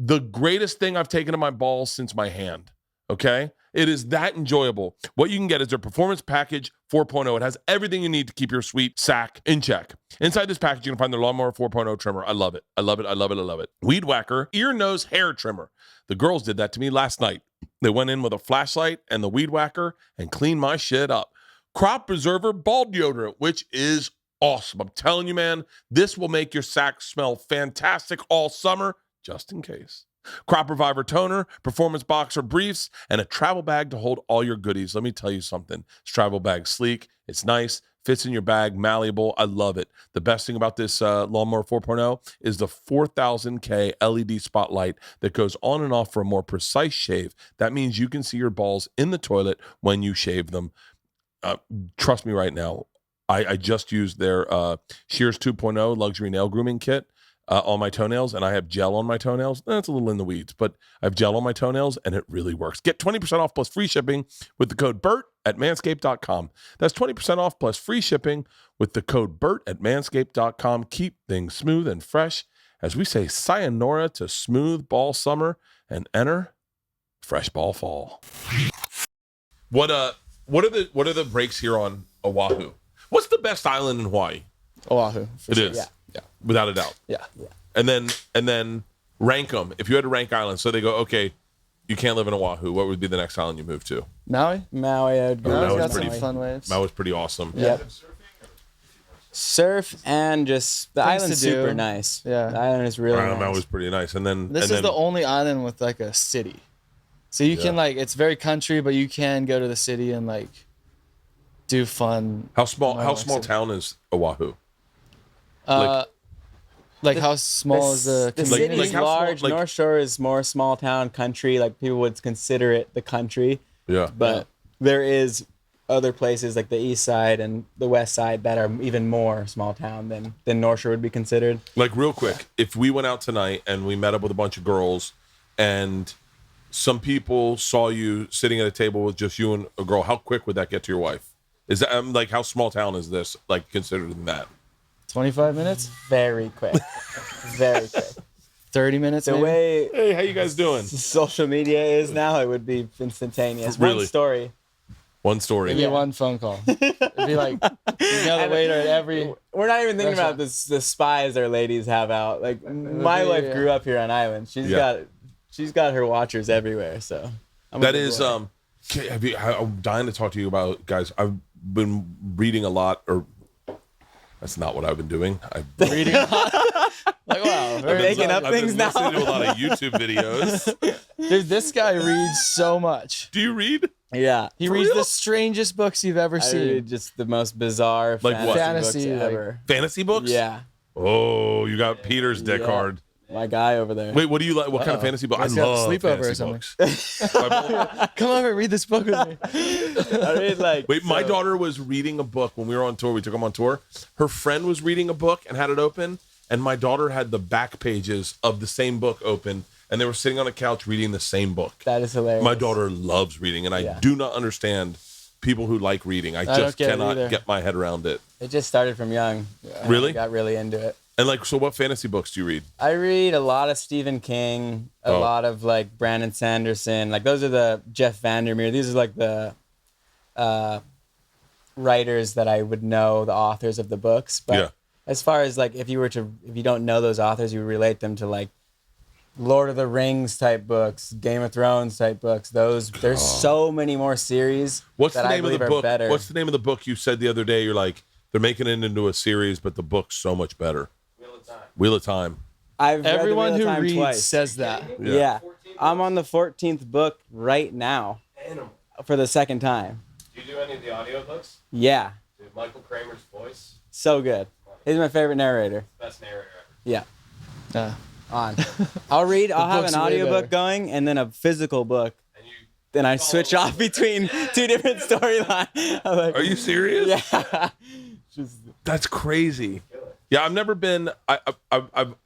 the greatest thing I've taken to my balls since my hand. Okay? It is that enjoyable. What you can get is their Performance Package 4.0. It has everything you need to keep your sweet sack in check. Inside this package, you can find the Lawnmower 4.0 trimmer. I love it. I love it. I love it. I love it. Weed Whacker ear, nose, hair trimmer. The girls did that to me last night. They went in with a flashlight and the Weed Whacker and cleaned my shit up. Crop Preserver ball deodorant, which is awesome. I'm telling you, man, this will make your sack smell fantastic all summer, just in case. Crop Reviver toner, performance boxer briefs, and a travel bag to hold all your goodies. Let me tell you something. This travel bag sleek. It's nice. Fits in your bag, malleable. I love it. The best thing about this Lawnmower 4.0 is the 4000K LED spotlight that goes on and off for a more precise shave. That means you can see your balls in the toilet when you shave them. Trust me right now, I just used their Shears 2.0 luxury nail grooming kit on my toenails, and I have gel on my toenails. That's a little in the weeds, but I have gel on my toenails, and it really works. Get 20% off plus free shipping with the code BERT at manscaped.com. That's 20% off plus free shipping with the code BERT at manscaped.com. Keep things smooth and fresh as we say sayonara to smooth ball summer and enter fresh ball fall. What are the breaks here on Oahu? What's the best island in Hawaii? Oahu. It is. Yeah. Without a doubt. Yeah. And then rank them. If you had to rank islands, so they go, okay, you can't live in Oahu. What would be the next island you move to? Maui. Maui, I'd go. Maui Maui's was got pretty some fun waves. Maui was pretty awesome. Yep. Surf and just the Things island's to do. super nice. Yeah. The island is really nice. Maui was pretty nice. And then This is the only island with like a city. So you can like, it's very country, but you can go to the city and like do fun. how small town is Oahu? Like how small is the the community? city's how small- large. North Shore is more small town country. Like people would consider it the country, Yeah. but there is other places like the east side and the west side that are even more small town than North Shore would be considered. Like real quick, if we went out tonight and we met up with a bunch of girls and some people saw you sitting at a table with just you and a girl, how quick would that get to your wife? Is that like how small town is this? Like considered in that? 25 minutes? Very quick, very quick. 30 minutes The maybe? way Hey, how you guys doing? social media is now, it would be instantaneous. Really? One story. One story. Maybe one phone call. It'd be like, you know, the waiter at every... We're not even thinking about Restaurant. the spies our ladies have out. Like my be, wife yeah. grew up here on island. She's got her watchers everywhere. So I'm a That good is boy. I'm dying to talk to you about, guys. I've been reading a lot, or that's not what I've been doing. I've reading a lot. Like, wow. We're making up I've been things now. listening to a lot of YouTube videos. Dude, this guy reads so much. Do you read? Yeah. He For reads real? the strangest books you've ever I seen. read just the most bizarre Like what? fantasy Fantasy, books like- ever. Fantasy books? Yeah. Oh, you got Peter's dick Yeah. hard. My guy over there. Wait, what do you like? What kind of fantasy book? I Let's go love sleepover or fantasy something. books. Come over and read this book with me. I read like Wait, my daughter was reading a book when we were on tour. We took them on tour. Her friend was reading a book and had it open, and my daughter had the back pages of the same book open, and they were sitting on a couch reading the same book. that is hilarious. My daughter loves reading, and I Yeah. do not understand people who like reading. I don't just get it cannot either. get my head around it. It just started from young. Really? I got really into it. And like, so what fantasy books do you read? I read a lot of Stephen King, a Oh. lot of like Brandon Sanderson. Like those are the Jeff Vandermeer. These are like the writers that I would know, the authors of the books. But Yeah. as far as like if you don't know those authors, you relate them to like Lord of the Rings type books, Game of Thrones type books. There's so many more series. What's that the I name of the believe are book? better. What's the name of the book you said the other day? You're like, they're making it into a series, but the book's so much better. Wheel of Time. I've read the Everyone Wheel of who Time reads twice. says that. Yeah. I'm on the 14th book right now for the second time. Do you do any of the audiobooks? Yeah. Dude, Michael Kramer's voice, So good. He's my favorite narrator. best narrator ever. Yeah. Yeah. On. I'll have book's an way audiobook better. going and then a physical book. And you Then I switch off between two different storylines. I'm like, Are you serious? yeah. Just, That's crazy. Yeah, I've never been. I'm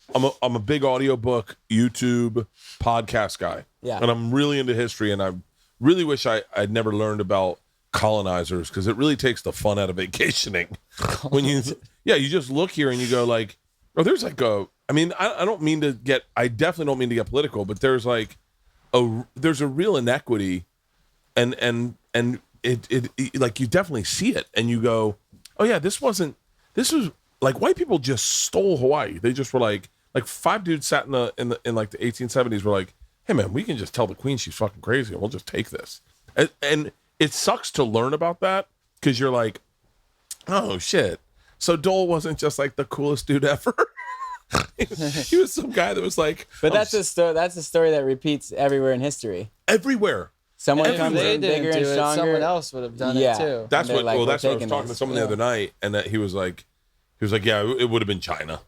a big audiobook, YouTube, podcast guy. Yeah. And I'm really into history, and I really wish I'd never learned about colonizers, because it really takes the fun out of vacationing. When you just look here and you go like, oh, there's like I definitely don't mean to get political, but there's like there's a real inequity, and it like you definitely see it, and you go, oh yeah, this was like white people just stole Hawaii. They just were like 5 dudes sat in like the 1870s were like, hey man, we can just tell the queen she's fucking crazy and we'll just take this. And it sucks to learn about that, because you're like, oh shit. So Dole wasn't just like the coolest dude ever. He was some guy that was like, but oh, that's a story. That's a story that repeats everywhere in history. everywhere. Someone Everywhere. comes They in didn't bigger do and it. stronger. Someone else would have done Yeah. it too. That's They're what. like, Well, we're that's what I was taking talking to this. someone the other night, and that he was like, yeah, it would have been China.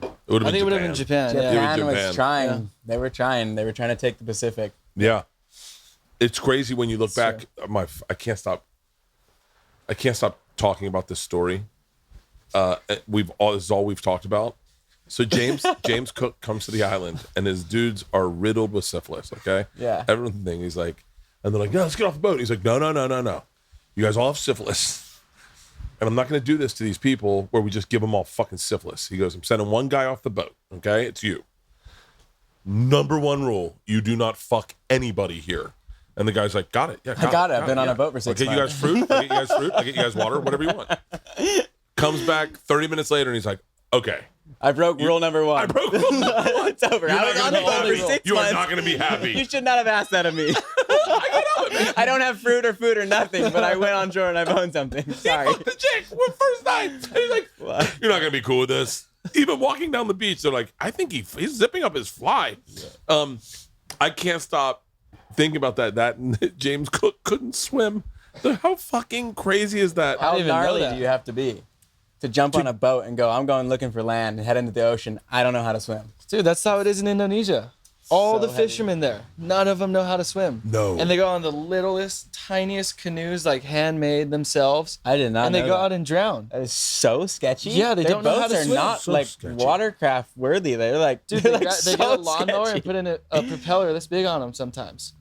It would have I been think it would have been Japan. Japan. Japan, Yeah. was was Japan. trying. Yeah. They were trying. They were trying to take the Pacific. Yeah, it's crazy when you look back. I can't stop talking about this story. This is all we've talked about. So James Cook comes to the island, and his dudes are riddled with syphilis. Okay, Yeah. Everyone thinks he's like, and they're like, no, let's get off the boat. And he's like, no. You guys all have syphilis, and I'm not going to do this to these people where we just give them all fucking syphilis. He goes, I'm sending one guy off the boat. Okay, it's you. Number one rule: you do not fuck anybody here. And the guy's like, got it. Yeah, got it. I've been on a boat for 6 months. I'll get you guys fruit. I'll get you guys fruit. I'll get you guys water. Whatever you want. Comes back 30 minutes later, and he's like, okay. I broke rule number 1. I broke rule number 1. It's over. I was on the boat for 6 months. You are not going to be happy. You should not have asked that of me. I don't have fruit or food or nothing, but I went on shore and I found something. Sorry. He fucked the chick first night. And he's like, what? You're not going to be cool with this. Even walking down the beach, they're like, I think he's zipping up his fly. Yeah. I can't stop thinking about that James Cook couldn't swim. How fucking crazy is that? How gnarly do you have to be to jump on a boat and go, I'm going looking for land and head into the ocean? I don't know how to swim. Dude, that's how it is in Indonesia. All the fishermen there, none of them know how to swim. No. And they go on the littlest, tiniest canoes, like handmade themselves. I did not know And they go out and drown. That is so sketchy. Yeah, they don't know how to Their boats are swim. not So like sketchy. watercraft worthy. They're like, Dude, they're they like get a lawnmower and put in a propeller this big on them sometimes.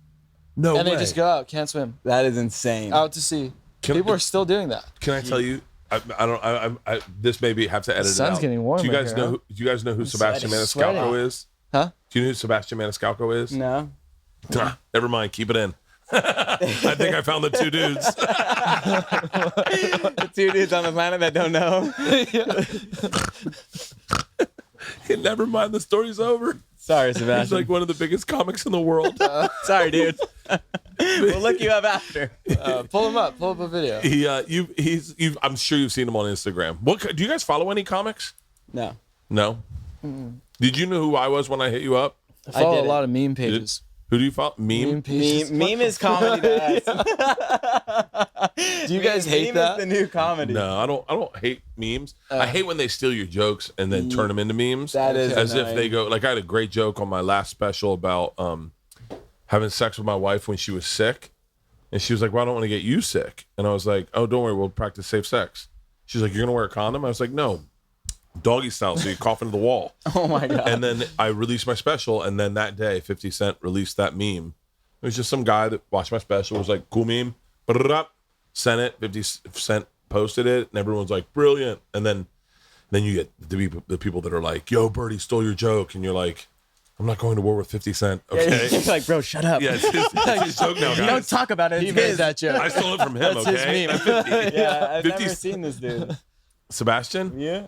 No And way. they just go out, can't swim. That is insane. Out to sea. People are still doing that. Can I tell you? I this maybe have to edit The it sun's out. getting warmer Do you guys here, know? huh? Do you guys know who Sebastian sweating. Maniscalco is? Huh? Do you know who Sebastian Maniscalco is? No. Nah, never mind. Keep it in. I think I found the two dudes. The 2 dudes on the planet that don't know. Never mind. The story's over. Sorry, He's Sebastian. like one of the biggest comics in the world. Sorry, dude. We'll look you up after. Pull him up. Pull up a video. I'm sure you've seen him on Instagram. Do you guys follow any comics? No. No. Did you know who I was when I hit you up? I follow a didn't. lot of meme pages. Who do you follow? Meme? pages. Meme is comedy to us. Do you guys hate meme that? is the new comedy. No, I don't hate memes. I hate when they steal your jokes and then turn them into memes. That is as annoying. if they go like I had a great joke on my last special about having sex with my wife when she was sick, and she was like, "Well, I don't want to get you sick," and I was like, "Oh, don't worry, we'll practice safe sex." She's like, "You're gonna wear a condom?" I was like, "No, doggy style, so you cough into the wall." Oh my god. And then I released my special, and then that day, 50 Cent released that meme. It was just some guy that watched my special, was like, cool meme, sent it, 50 Cent posted it, and everyone's like, brilliant. And then you get the people that are like, yo, Bert, he stole your joke. And you're like, I'm not going to war with 50 Cent, okay? You're like, bro, shut up. Yeah, it's his joke now, guys. Don't talk about it. He It's made his. that joke. I stole it from him, That's his okay? meme. 50, Yeah, I've 50 never seen this dude. Sebastian? Yeah.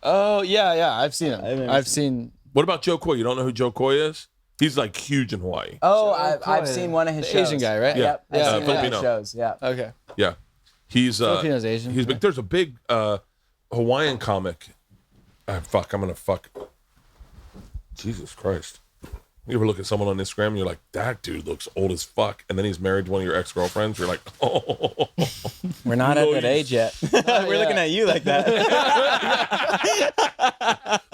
Oh, yeah. I've seen him. never I've seen. What about Joe Coy? You don't know who Joe Coy is? He's like huge in Hawaii. Oh, Joe I've Coy. seen one of his The shows. Asian guy, right? Yeah. Yep. I've Yeah, seen one of his Filipino. shows. Yeah. Okay. Yeah. He's Filipino's Asian. He's big. There's a big Hawaiian comic. I'm gonna fuck. Jesus Christ. You ever look at someone on Instagram and you're like, that dude looks old as fuck, and then he's married to one of your ex-girlfriends, you're like, oh. We're not at that age yet. We're yet. looking at you like that.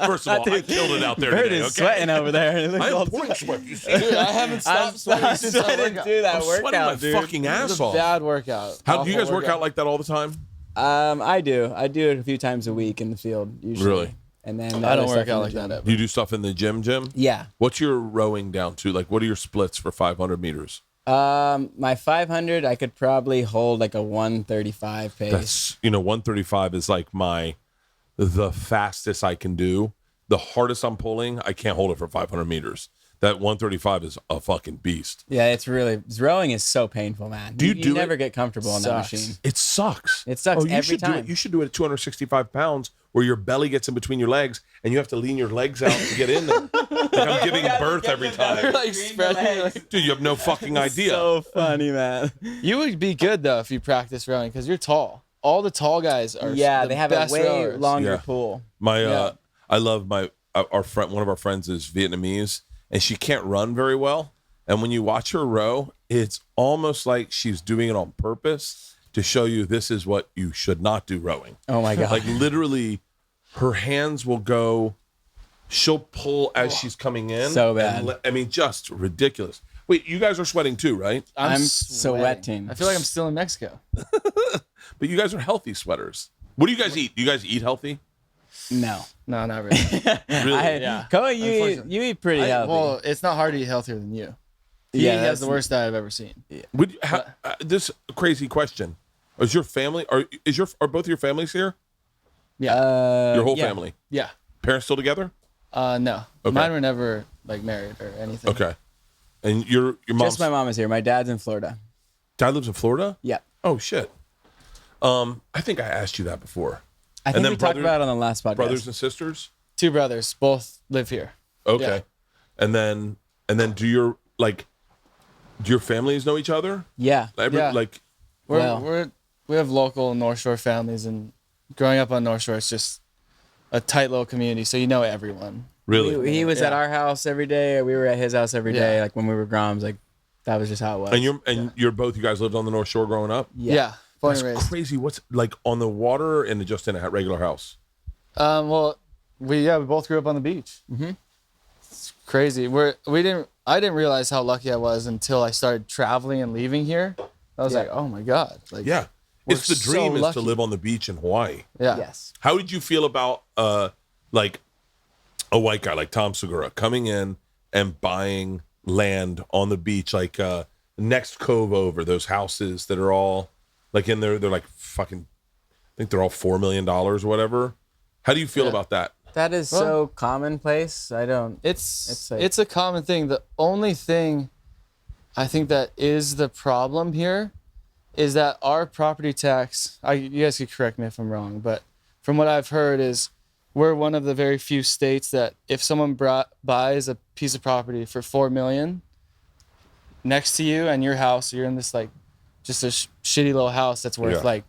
First of all, I killed it out there Bert today, is okay? sweating over there. It looks I am all pouring sweat, you see? Dude, I haven't I'm stopped sweating since that sweating workout. do that I'm sweating my workout, dude. fucking It ass was a off. bad workout. How do you Awful guys work out like that all the time? I do. I do it a few times a week in the field, usually. Really? And then I other don't work stuff in out the like gym. that ever. Do you do stuff in the gym? Yeah. What's your rowing down to? Like, what are your splits for 500 meters? My 500, I could probably hold like a 135 pace. That's 135 is like the fastest I can do. The hardest I'm pulling, I can't hold it for 500 meters. That 135 is a fucking beast. Yeah, rowing is so painful, man. Do you you do never it? get comfortable on that Sucks. machine. It sucks. It sucks you every should do time. it. You should do it at 265 pounds where your belly gets in between your legs and you have to lean your legs out to get in there. Like I'm giving birth every time. Like spreading, like- Dude, you have no fucking idea. So funny, man. You would be good though if you practice rowing because you're tall. All the tall guys are. Yeah, the they have a best way rowers. longer Yeah. pool. I love our friend. One of our friends is Vietnamese, and she can't run very well. And when you watch her row, it's almost like she's doing it on purpose to show you this is what you should not do rowing. Oh my god. Like literally, her hands will go. She'll pull as she's coming in. So bad. And just ridiculous. Wait, you guys are sweating too, right? I'm sweating. I feel like I'm still in Mexico. But you guys are healthy sweaters. What do you guys eat? Do you guys eat healthy? No. No, not really. Really? Yeah. Koa, you eat pretty healthy. Well, it's not hard to eat healthier than you. He has the worst diet I've ever seen. Would this crazy question? Is your family are both your families here? Yeah. Your whole family? Yeah. Parents still together? No. Okay. Mine were never like married or anything. Okay. And your mom's Just my mom is here. My dad's in Florida. dad lives in Florida? Yeah. Oh shit. I think I asked you that before. I think we talked about it on the last podcast. Brothers and sisters? 2 brothers, both live here. Okay. Yeah. And then do your families know each other? Yeah. We have local North Shore families, and growing up on North Shore, it's just a tight little community, so you know everyone. Really? He was at our house every day. We were at his house every day. Like when we were groms, like that was just how it was. And you guys lived on the North Shore growing up? Yeah. Born and That's raised. crazy. What's like on the water and just in a regular house? Well, we both grew up on the beach. Mm-hmm. It's crazy. I didn't realize how lucky I was until I started traveling and leaving here. I was like, oh my God. Like, Yeah. It's the dream is to live on the beach in Hawaii. Yeah. Yes. How did you feel about like a white guy like Tom Segura coming in and buying land on the beach, like next cove over, those houses that are all like in there, they're like fucking, I think they're all $4 million or whatever. How do you feel about that? That is so commonplace. It's a common thing. The only thing I think that is the problem here is that our property tax, you guys could correct me if I'm wrong, but from what I've heard is we're one of the very few states that if someone buys a piece of property for $4 million next to you and your house, you're in this like just a shitty little house that's worth like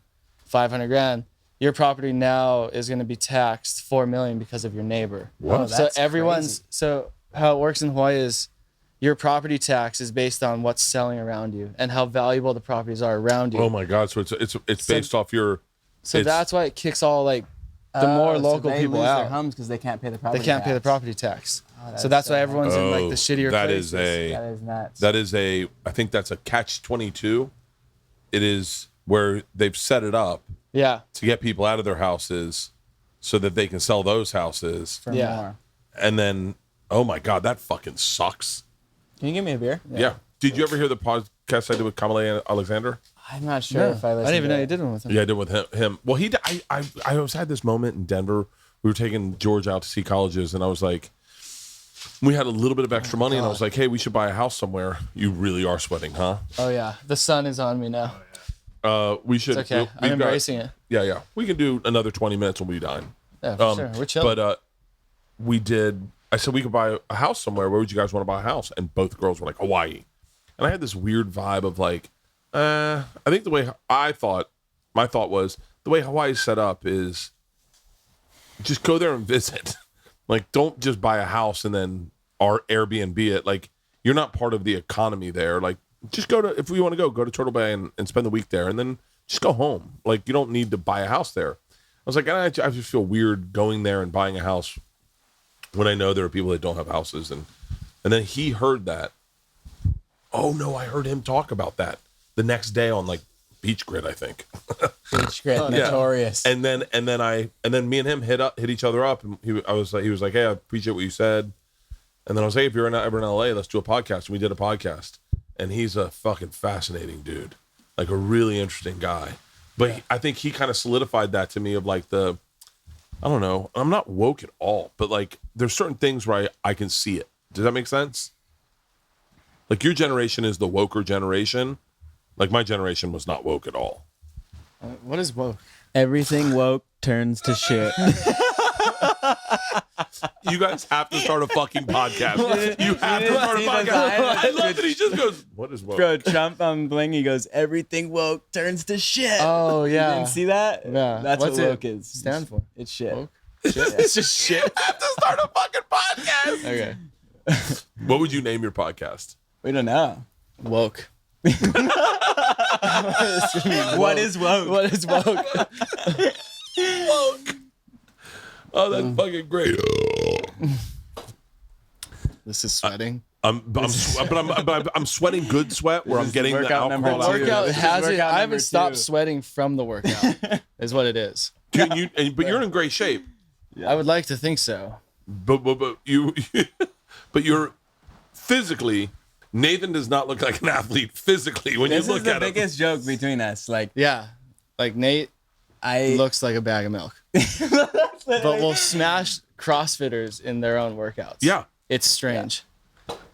$500,000. Your property now is going to be taxed $4 million because of your neighbor. What? Oh, that's crazy. So how it works in Hawaii is your property tax is based on what's selling around you and how valuable the properties are around you. Oh my God. So it's based off your. So that's why it kicks all like the more local so they people lose out. their homes because they can't pay the property. They can't pay the property tax. So that's why everyone's in like the shittier places. That is nuts. That is I think that's a catch-22. It is where they've set it up. Yeah. To get people out of their houses so that they can sell those houses. For more. And then, oh my God, that fucking sucks. Can you give me a beer? Yeah. Did you ever hear the podcast I did with Kamala Alexander? I'm not sure if I listened. I didn't even know you did one with him. Yeah, I did with him. Well, I had this moment in Denver. We were taking George out to see colleges, and I was like, we had a little bit of extra money, and I was like, hey, we should buy a house somewhere. You really are sweating, huh? Oh, yeah. The sun is on me now. We should. It's okay. I'm embracing it. Yeah. We can do another 20 minutes when we dine. Yeah, for sure. We're chilling. But I said we could buy a house somewhere. Where would you guys want to buy a house? And both girls were like, Hawaii. And I had this weird vibe of like, I think the way my thought was, the way Hawaii's set up is just go there and visit. Like, don't just buy a house and then Airbnb it. Like, you're not part of the economy there. Like, just if we want to go to Turtle Bay and spend the week there and then just go home. Like, you don't need to buy a house there. I was like, I just feel weird going there and buying a house when I know there are people that don't have houses. And then he heard that. Oh no, I heard him talk about that the next day on like Beach Grit, I think. Beach Grit, notorious. And then me and him hit each other up, and he was like, hey, I appreciate what you said. And then I was like, hey, if you're ever in LA, let's do a podcast. And we did a podcast, and he's a fucking fascinating dude, like a really interesting guy. But I think he kind of solidified that to me of like I don't know, I'm not woke at all, but like there's certain things where I can see it. Does that make sense? Like your generation is the woker generation. Like my generation was not woke at all. What is woke? Everything woke turns to shit. You guys have to start a fucking podcast. You have to start a podcast. I love that he just goes, what is woke? Bro, Trump on Bling, he goes, everything woke turns to shit. Oh, yeah. You didn't see that? Yeah. That's What's what woke it is. stand for? It's shit. Woke? Shit. It's just shit. I have to start a fucking podcast. Okay. What would you name your podcast? We don't know. Woke. What is woke? What is woke? Woke. Oh, that's fucking great. This is sweating. I'm sweating good sweat where I'm getting the workout number alcohol two. out. Workout This is has it. workout I number haven't stopped 2. sweating from the workout. Is what it is. But you're in great shape. I would like to think so. But you're physically. Nathan does not look like an athlete physically when This you is look the at him. biggest joke between us. Like, Yeah, like Nate looks like a bag of milk, but we'll smash CrossFitters in their own workouts. Yeah. It's strange.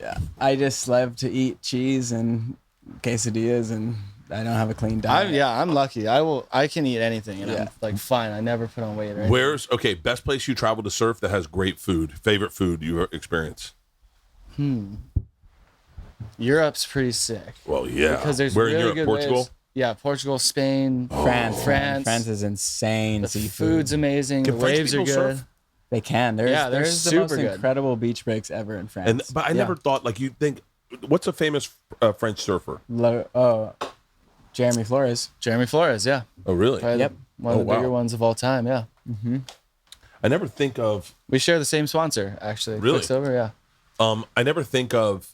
yeah, I just love to eat cheese and quesadillas, and I don't have a clean diet. I'm lucky. I can eat anything, and Yeah. I'm like fine. I never put on weight or anything. Best place you travel to surf that has great food? Favorite food you experience? Europe's pretty sick Well, yeah. because there's Where really in Europe? good Portugal? waves. Yeah, Portugal, Spain, France France is insane. The seafood. food's amazing. Can the French waves are people good. surf? They can. There's they're the super most good. incredible beach breaks ever in France. But I never thought like you'd think. What's a famous French surfer? Jeremy Flores. Jeremy Flores, yeah, Oh, really? probably Yep. one of the Oh, wow. bigger ones of all time. Yeah, I never think of. we share the same sponsor actually. Really? Quicksilver, yeah. I never think of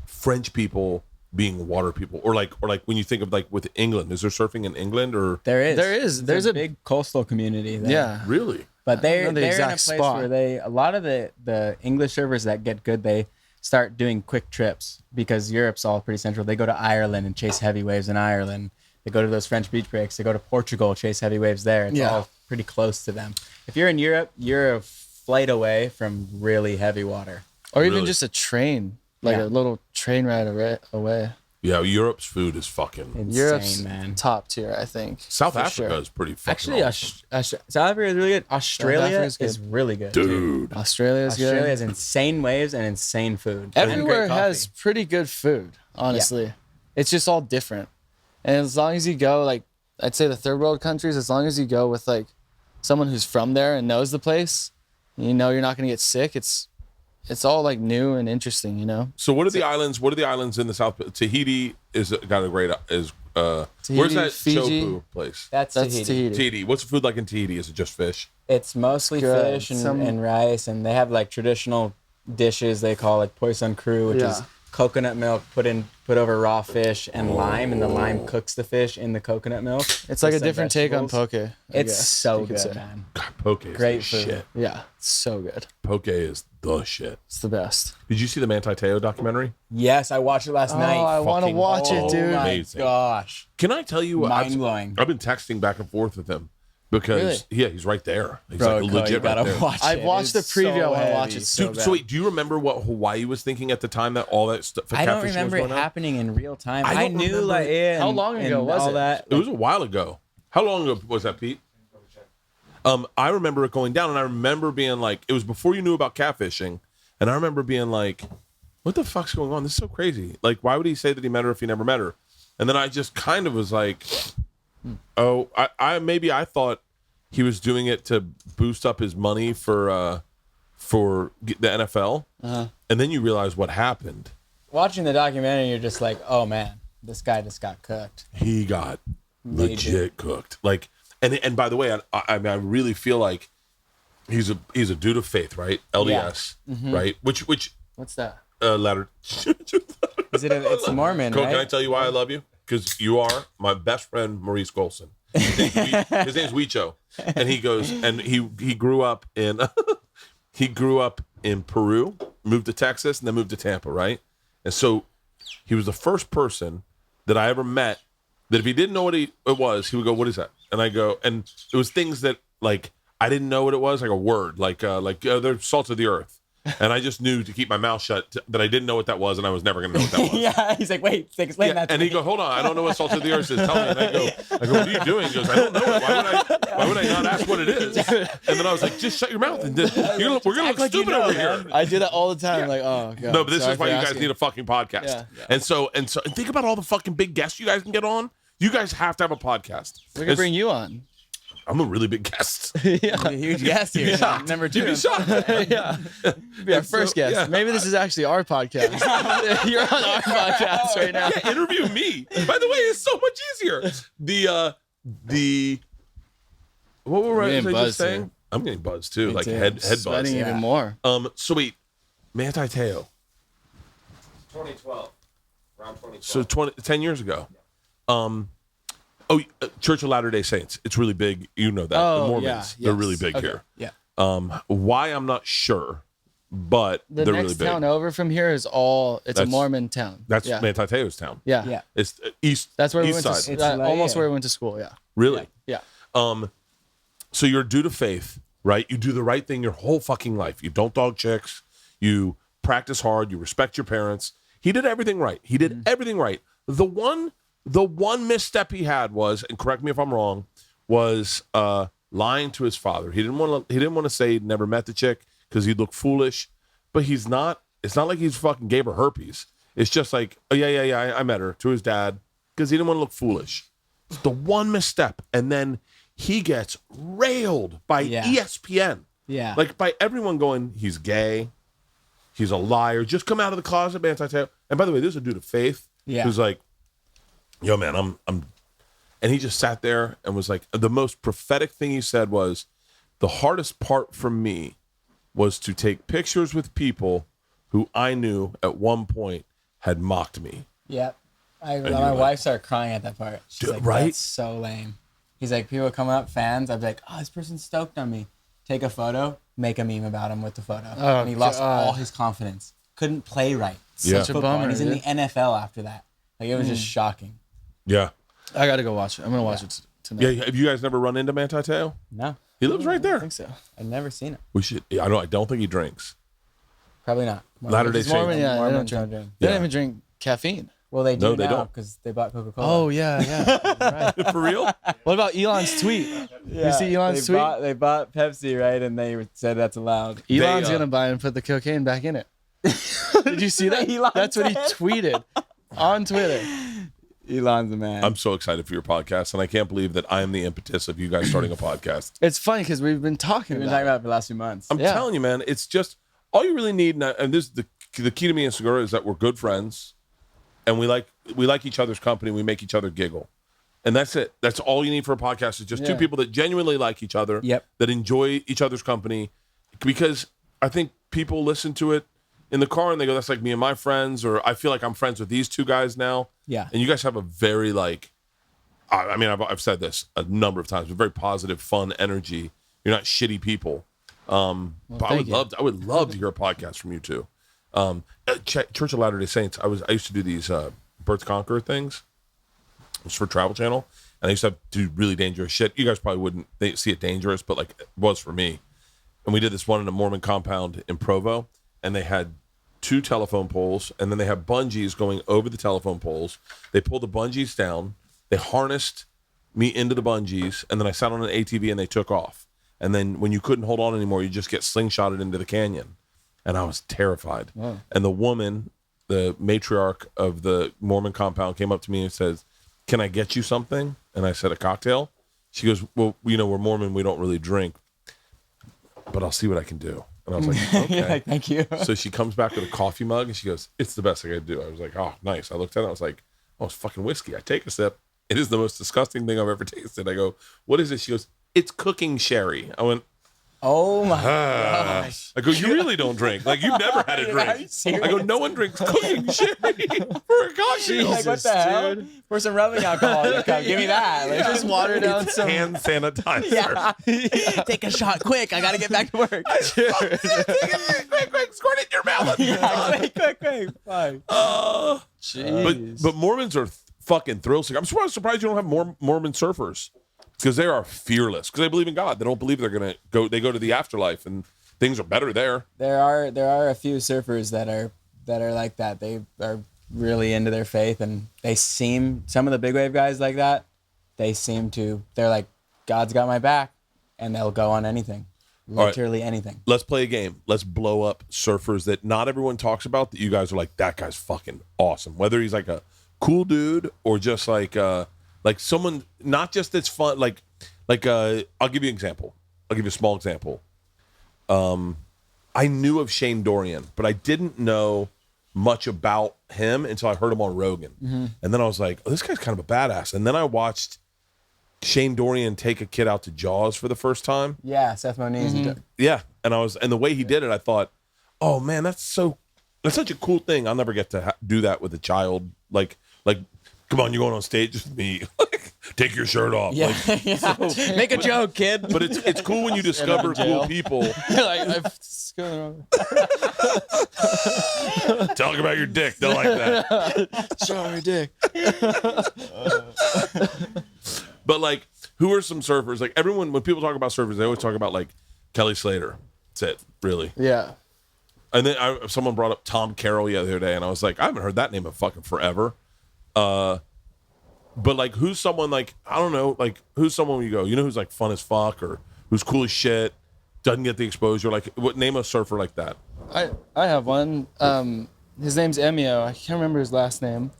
French people being water people, or like when you think of like with England. Is there surfing in England or There's a big coastal community there. Yeah, really? But they're know the in a exact place spot. where a lot of the English surfers that get good, they start doing quick trips because Europe's all pretty central. They go to Ireland and chase heavy waves in Ireland. They go to those French beach breaks. They go to Portugal, chase heavy waves there. It's all pretty close to them. If you're in Europe, you're a flight away from really heavy water. or even Really? just a train, like Yeah. a little train ride away. Yeah, Europe's food is fucking. Insane, Europe's man. top tier, I think. South for Africa sure. is pretty fucking. Actually, awesome. South Africa is really good. Australia Africa's good. is really good. too. Dude. Australia's good. Australia has insane waves and insane food. And Everywhere great has coffee. pretty good food, honestly. It's just all different. And as long as you go, like, I'd say the third world countries, as long as you go with, like, someone who's from there and knows the place, you know you're not going to get sick. It's all, like, new and interesting, you know? So what are the islands? What are the islands in the South? Tahiti is got a great. Where's that Fiji. Chopu place? That's Tahiti. Tahiti. What's the food like in Tahiti? Is it just fish? It's mostly Good. fish Some- and rice, and they have like traditional dishes they call like poisson cru, which is Yeah. coconut milk put over raw fish and lime, and the lime cooks the fish in the coconut milk. It's like a with some different take on vegetables. poke. I It's guess so you could say. good, man. God, poke is Great the food. shit. Yeah, it's so good. Poke is the shit. It's the best. Did you see the Manti Te'o documentary? Yes, I watched it last night. I want to fucking watch it, Oh dude. my Amazing. gosh, Can I tell you what? mind-blowing. I've been texting back and forth with him because he's right there. He's Bro, like Koa, legit you right gotta there. watch I've it. watched the It's preview. so I want to watch heavy. it so Dude, bad. so wait, do you remember what Hawaii was thinking at the time that all that stuff? I don't catfishing remember was it going on? happening in real time. I I, don't knew remember like it. How and- long ago and was all it? that. It was a while ago. How long ago was that, Pete? I remember it going down, and I remember being like, it was before you knew about catfishing, and I remember being like, what the fuck's going on? This is so crazy. Like, why would he say that he met her if he never met her? And then I just kind of was like, oh, I thought he was doing it to boost up his money for the NFL, and then you realize what happened. Watching the documentary, you're just like, oh man, this guy just got cooked. He got Major. legit cooked. Like, and by the way, I mean, I really feel like he's a dude of faith, right? LDS, right? Which What's that? letter. It's Mormon, Cool, right? can I tell you why I love you? Because you are my best friend, Maurice Golson. His name's Huicho, and he goes and he grew up in Peru, moved to Texas, and then moved to Tampa, right? And so he was the first person that I ever met that if he didn't know what it was, he would go, "What is that?" And I go, and it was things that like I didn't know what it was, like a word, like they're salt of the earth. And I just knew to keep my mouth shut that I didn't know what that was, and I was never going to know what that was. Yeah, he's like, wait, explain that to And me. he go, hold on, I don't know what salt of the earth is. Tell me. And I go, what are you doing? He goes, I don't know it. Why would I not ask what it is? And then I was like, just shut your mouth. And we're going to look like you stupid know, over man. here. I do that all the time. I'm like, oh god. No, but this sorry is why for you guys asking. need a fucking podcast. Yeah. And so think about all the fucking big guests you guys can get on. You guys have to have a podcast. We can bring you on. I'm a really big guest. Yeah. A huge guest here. Number two. You'd be shocked. Yeah. Be our so, first guest. yeah. Maybe this is actually our podcast. You're on our podcast right now. Yeah, interview me. By the way, it's so much easier. What were I getting just buzzed saying? here. I'm getting buzzed too, like too. head buzz. Sweating Yeah. even more. So wait, Manti Te'o. 2012. Around 2012. So 10 years ago. Church of Latter-day Saints. It's really big. You know that. Oh, the Mormons. yeah, They're yes. really big here. Yeah. Why, I'm not sure, but The they're next really big. town over from here is it's a That's- Mormon town. That's yeah. Manti Te'o's town. Yeah. Yeah. It's east. That's where we east went side. to It's like, almost yeah. where we went to school. Yeah. Really? Yeah. So you're due to faith, right? You do the right thing your whole fucking life. You don't dog chicks. You practice hard. You respect your parents. He did everything right. He did everything right. The one misstep he had was, and correct me if I'm wrong, was lying to his father. He didn't want to say he'd never met the chick because he'd look foolish. But he's not. It's not like he's fucking gave her herpes. It's just like, oh yeah, I met her, to his dad, because he didn't want to look foolish. It's the one misstep, and then he gets railed by ESPN. Yeah. Like by everyone going, he's gay, he's a liar, just come out of the closet, Manti Te'o. And by the way, this is a dude of faith who's like, yo, man, I'm and he just sat there and was like, the most prophetic thing he said was, the hardest part for me was to take pictures with people who I knew at one point had mocked me. Yep. My like- wife started crying at that part. She's Dude, like, right? That's so lame. He's like, people coming up, fans. I'd be like, oh, this person's stoked on me. Take a photo, make a meme about him with the photo. Oh, and he lost God. all his confidence. Couldn't play right. Yeah. Such a Football, bummer. and he's in yeah. the NFL after that. Like, it was just shocking. Yeah. I got to go watch it. I'm going to watch it tonight. Yeah. Have you guys never run into Manti Te'o? No, He lives right I there. think so. I've never seen it. We should. I don't think he drinks. Probably not. Latter-day It's Mormon, Saints. yeah, they don't Mormons drink. don't drink. They Yeah. don't even drink caffeine. Well, they do No, they now don't. because they bought Coca-Cola. Oh, yeah. Right. For real? What about Elon's tweet? yeah. You see Elon's tweet? They bought Pepsi, right? And they said that's allowed. Elon's going to buy and put the cocaine back in it. Did you see that? Elon That's what he said. tweeted on Twitter. Elon's the man. I'm so excited for your podcast, and I can't believe that I am the impetus of you guys starting a podcast. It's funny because we've been talking We've been about talking it. about it for the last few months. I'm Yeah. telling you, man, it's just all you really need. And this is the key to me and Segura is that we're good friends, and we like each other's company. We make each other giggle, and that's it. That's all you need for a podcast is just two Yeah. people that genuinely like each other, Yep. that enjoy each other's company. Because I think people listen to it in the car and they go, "That's like me and my friends," or "I feel like I'm friends with these two guys now." Yeah. And you guys have a very I mean, I've said this a number of times, but very positive, fun energy. You're not shitty people. But I thank you. I would love to hear a podcast from you too. Church of Latter-day Saints. I used to do these Bert's Conqueror things. It was for Travel Channel, and I used to do really dangerous shit. You guys probably wouldn't see it dangerous, but like it was for me. And we did this one in a Mormon compound in Provo, and they had 2 telephone poles, and then they have bungees going over the telephone poles. They pulled the bungees down. They harnessed me into the bungees, and then I sat on an ATV, and they took off. And then when you couldn't hold on anymore, you just get slingshotted into the canyon. And I was terrified. Wow. And the woman, the matriarch of the Mormon compound, came up to me and says, "Can I get you something?" And I said, "A cocktail?" She goes, "Well, you know, we're Mormon. We don't really drink, but I'll see what I can do." And I was like, "Okay." You're like, thank you. So she comes back with a coffee mug, and she goes, "It's the best thing I could do." I was like, "Oh, nice." I looked at it. I was like, "Oh, it's fucking whiskey." I take a sip. It is the most disgusting thing I've ever tasted. I go, "What is it?" She goes, "It's cooking sherry." I went, Oh my gosh. I go, "You really don't drink. Like, you've never had a Are you drink." serious? I go, "No one drinks cooking sherry for a cocktail." Like, what the hell? For some rubbing alcohol, you come, give me that. Like, Just water down some. Hand sanitizer. Take a shot quick. I gotta get back to work. Quick, squirt it in your mouth. quick. Fine. But Mormons are fucking thrill seekers. I'm surprised you don't have more Mormon surfers, because they are fearless, because they believe in God. They don't believe they're gonna go. They go to the afterlife and things are better there. There are a few surfers that are like that. They are really into their faith, and some of the big wave guys like that. They're like, God's got my back, and they'll go on anything, right. literally anything. Let's play a game. Let's blow up surfers that not everyone talks about, that you guys are like, that guy's fucking awesome. Whether he's like a cool dude or just like someone, not just that's fun. I'll give you an example. I'll give you a small example. I knew of Shane Dorian, but I didn't know much about him until I heard him on Rogan. Mm-hmm. And then I was like, oh, this guy's kind of a badass. And then I watched Shane Dorian take a kid out to Jaws for the first time. Yeah, Seth Moniz. Yeah. And the way he did it, I thought, oh man, that's so That's such a cool thing. I'll never get to do that with a child. Like, come on, you're going on stage with me. Take your shirt off. Yeah, Like, yeah. Make a joke, kid. But it's cool when you discover cool people. Talk about your dick. They'll like that. Sorry, dick. But like, who are some surfers? Like everyone, when people talk about surfers, they always talk about like Kelly Slater. That's it, really. Yeah. And then someone brought up Tom Carroll the other day, and I was like, I haven't heard that name in fucking forever. But like, who's someone like, I don't know, like who's someone you go, you know, who's like fun as fuck or who's cool as shit, doesn't get the exposure. Like, what name a surfer like that? I have one. His name's Emio. I can't remember his last name.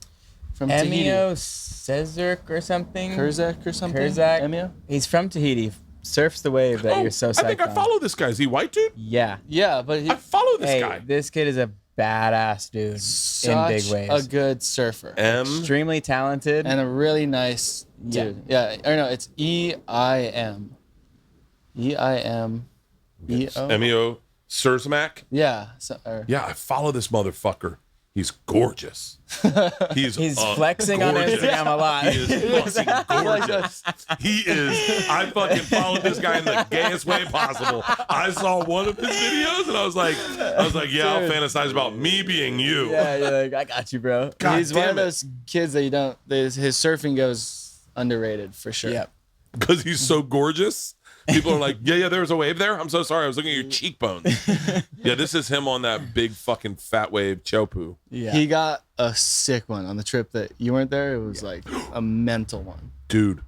From Emio Cezerk or something. Kurzak or something. Kurzak. Emio. He's from Tahiti. Surfs the wave that you're so psyched I think I on. follow this guy. Is he white, dude? Yeah. Yeah, but I follow this Hey, guy. this kid is a badass dude in big such waves. a good surfer Extremely talented. and a really nice dude. Yeah. Or no, it's EIM. EIM. Emio Serzmak. Yeah. Yeah, I follow this motherfucker. He's gorgeous. He's flexing on gorgeous. Instagram a lot. He is fucking gorgeous. He is. I fucking followed this guy in the gayest way possible. I saw one of his videos and I was like, yeah, I'll fantasize about me being you. Yeah, you're like, I got you, bro. God He's one damn of it. those kids that you don't. His surfing goes underrated for sure. Yep. Because he's so gorgeous. People are like, yeah, there was a wave there. I'm so sorry. I was looking at your cheekbones. Yeah, this is him on that big fucking fat wave Chopu. Yeah. He got a sick one on the trip that you weren't there. It was like a mental one. Dude,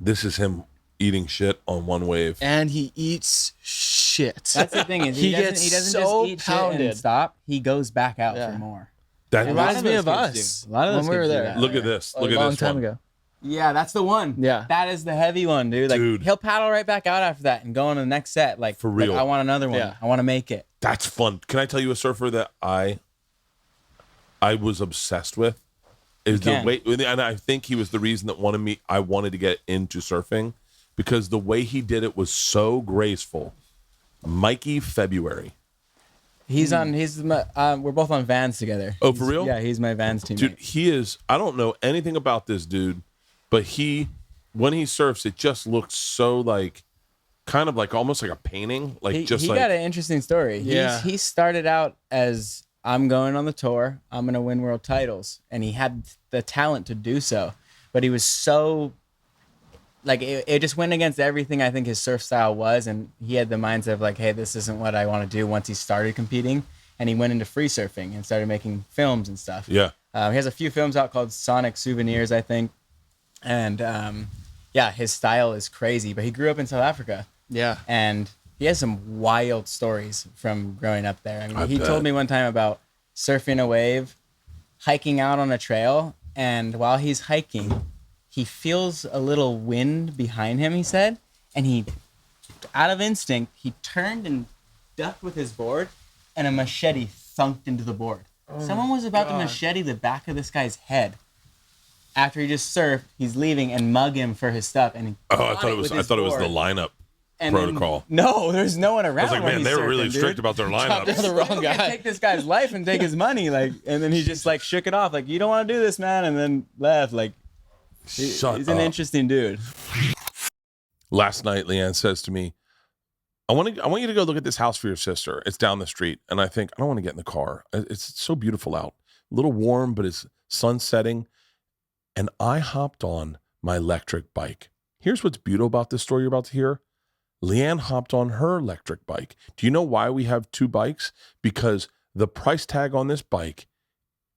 this is him eating shit on one wave. And he eats shit. That's the thing is he doesn't so just eat pounded. shit and stop. He goes back out Yeah. for more. That It A lot reminds of me those of kids us do. A lot of when those we were kids do there. that. Look at this. a Look at long this time one. ago. Yeah, that's the one. Yeah. That is the heavy one, dude. Like Dude. he'll paddle right back out after that and go on to the next set. Like For real. I want another one. Yeah. I want to make it. That's fun. Can I tell you a surfer that I was obsessed with? Is the can. way, and I think he was the reason that I wanted to get into surfing because the way he did it was so graceful. Mikey February. He's on. We're both on Vans together. Oh, for real? Yeah, he's my Vans teammate. Dude, he is. I don't know anything about this dude, but when he surfs, it just looks so like, kind of like almost like a painting. Like he just like got an interesting story. Yeah. He started out as I'm going on the tour. I'm gonna win world titles, and he had the talent to do so, but he was so. Like it just went against everything I think his surf style was, and he had the mindset of like, hey, this isn't what I want to do. Once he started competing, and he went into free surfing and started making films and stuff. yeah. He has a few films out called Sonic Souvenirs, I think, and yeah, his style is crazy. But he grew up in South Africa, Yeah. and he has some wild stories from growing up there. I mean, he bet. told me one time about surfing a wave, hiking out on a trail, and while he's hiking, he feels a little wind behind him, he said, and he, out of instinct, he turned and ducked with his board, and a machete thunked into the board. Someone was about to machete the back of this guy's head. After he just surfed, he's leaving and mug him for his stuff, and he Oh, I caught thought it was. with I his thought it was the board. lineup And then- protocol. no, there's no one around. I was like, when man, he's they were really surfing, strict dude. about their the lineups. wrong You can't guy. take this guy's life and take his money, like, and then he just like shook it off, like, you don't want to do this, man, and then left. Like, he's Shut an up. interesting dude. Last night, Leanne says to me, I want you to go look at this house for your sister. It's down the street. And I think, I don't want to get in the car. It's so beautiful out. A little warm, but it's sun setting. And I hopped on my electric bike. Here's what's beautiful about this story you're about to hear. Leanne hopped on her electric bike. Do you know why we have two bikes? Because the price tag on this bike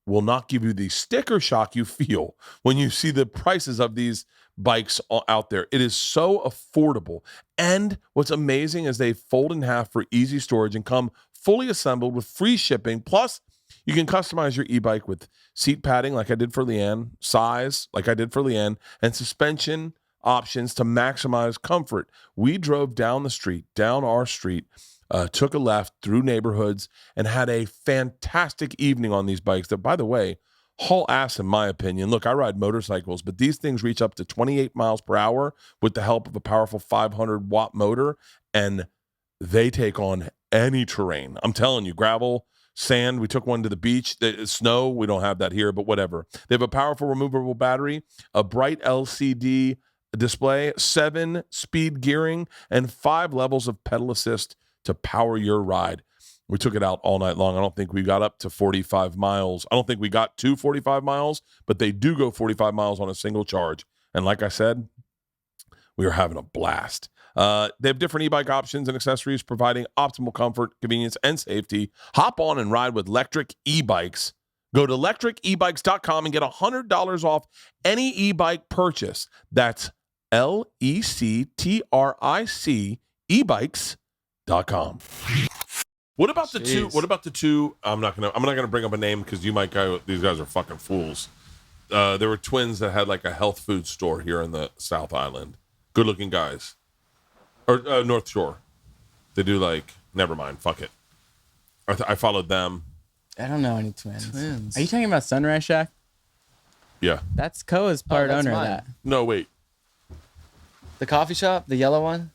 will not give you the sticker shock you feel when you see the prices of these bikes out there. It is so affordable. And what's amazing is they fold in half for easy storage and come fully assembled with free shipping. Plus, you can customize your e-bike with seat padding like I did for Leanne, size like I did for Leanne, and suspension options to maximize comfort. We drove down our street, took a left through neighborhoods, and had a fantastic evening on these bikes that, by the way, haul ass in my opinion. Look, I ride motorcycles, but these things reach up to 28 miles per hour with the help of a powerful 500-watt motor, and they take on any terrain. I'm telling you, gravel, sand. We took one to the beach. Snow, we don't have that here, but whatever. They have a powerful removable battery, a bright LCD display, 7-speed gearing, and 5 levels of pedal assist to power your ride. We took it out all night long. I don't think we got up to 45 miles. I don't think we got to 45 miles, but they do go 45 miles on a single charge. And like I said, we were having a blast. They have different e-bike options and accessories providing optimal comfort, convenience, and safety. Hop on and ride with Lectric E-bikes. Go to lectricebikes.com and get $100 off any e-bike purchase. That's LECTRIC ebikes.com. What about the two? What about the two? I'm not gonna bring up a name because you might go, these guys are fucking fools. There were twins that had like a health food store here in the South Island. Good looking guys. Or North Shore. They do like, never mind, fuck it. I followed them. I don't know any twins. Are you talking about Sunrise Shack? Yeah. That's Koa's part owner of mine. that. No, wait. The coffee shop, the yellow one?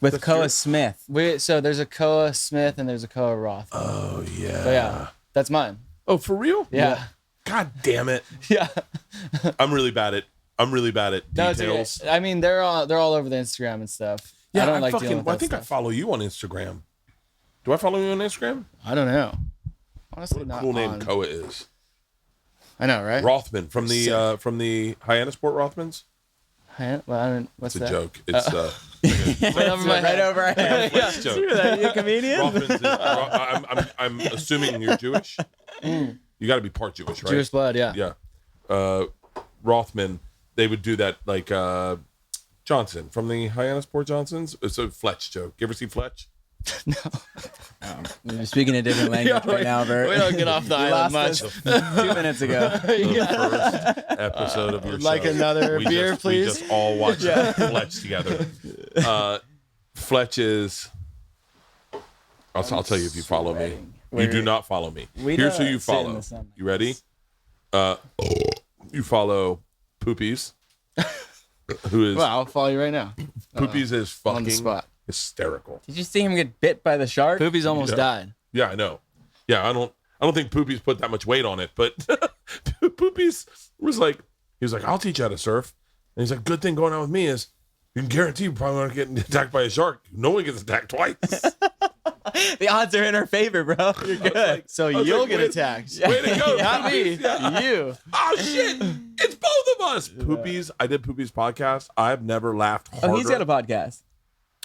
With That's Koa yours? Smith. So there's a Koa Smith and there's a Koa Rothman. Oh, yeah. So yeah, that's mine. Oh, for real? Yeah. God damn it. Yeah. I'm really bad at No, details. it's okay. I mean, they're all over the Instagram and stuff. Yeah, I don't like dealing with I that think I stuff. follow you on Instagram. Do I follow you on Instagram? I don't know. Honestly, What a not cool name on. Koa is. I know, right? Rothman from the Hyannisport Rothmans. What's It's a that? joke. It's Right over my Right head. over our head. Flex joke. Are you a comedian? Rothman's is, I'm assuming you're Jewish. You got to be part Jewish, right? Jewish blood, yeah. Yeah. Rothman, they would do that like Johnson from the Hyannisport Johnsons. It's a Fletch joke. You ever see Fletch? You're speaking a different language right now, Bert. We don't get off the You island lost much. us 2 minutes ago. The first episode of your Like show. another beer, We please? just all watched Fletch together. Fletch is... I'll tell you if you follow me. You do not follow me. Here's who you sit in follow. the sun like You ready? You follow Poopies, who is... Well, I'll follow you right now. Poopies is On the fucking spot. hysterical. Did you see him get bit by the shark? Poopy's almost died. Yeah, I know. Yeah, I don't think Poopies put that much weight on it, but Poopies was like, he was like, I'll teach you how to surf. And he's like, good thing going on with me is you can guarantee you probably aren't getting attacked by a shark. No one gets attacked twice. The odds are in our favor, bro. You're good. So I was you'll like, get way- attacked. Way to go. Not me. Yeah. You. Oh shit! It's both of us. Poopies. I did Poopies podcast. I've never laughed harder. Oh, he's got a podcast.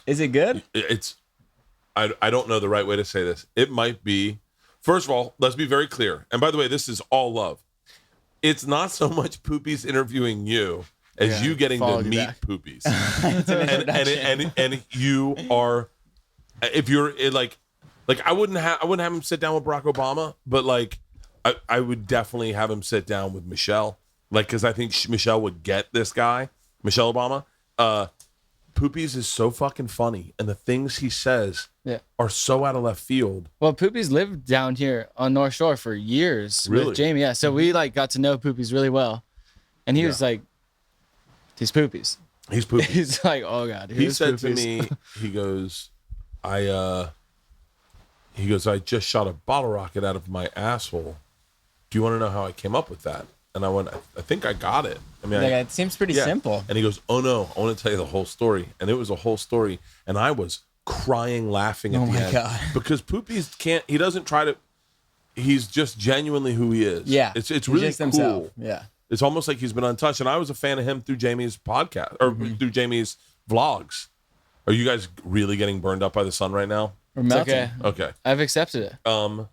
Is it good? It's. I don't know the right way to say this. It might be. First of all, let's be very clear. And by the way, this is all love. It's not so much Poopies interviewing you as you getting to followed you meet back. Poopies. and you are, if you're like I wouldn't have him sit down with Barack Obama, but like I would definitely have him sit down with Michelle, like because I think Michelle would get this guy, Michelle Obama. Poopies is so fucking funny, and the things he says are so out of left field. Well, Poopy's lived down here on North Shore for years Really? with Jamie. Yeah, so we like got to know Poopy's really well, and he was like, "These Poopies." He's Poopies. He's like, "Oh God." He said to me, he goes, I just shot a bottle rocket out of my asshole. Do you want to know how I came up with that? And I went, I think I got it. I mean, It seems pretty simple. And he goes, oh no, I want to tell you the whole story. And it was a whole story. And I was crying, laughing at the my end. God. Because Poopies he doesn't try to, he's just genuinely who he is. Yeah. It's He's really just cool. himself. Yeah. It's almost like he's been untouched. And I was a fan of him through Jamie's podcast or through Jamie's vlogs. Are you guys really getting burned up by the sun right now? We're It's melting. okay. Okay. I've accepted it. I You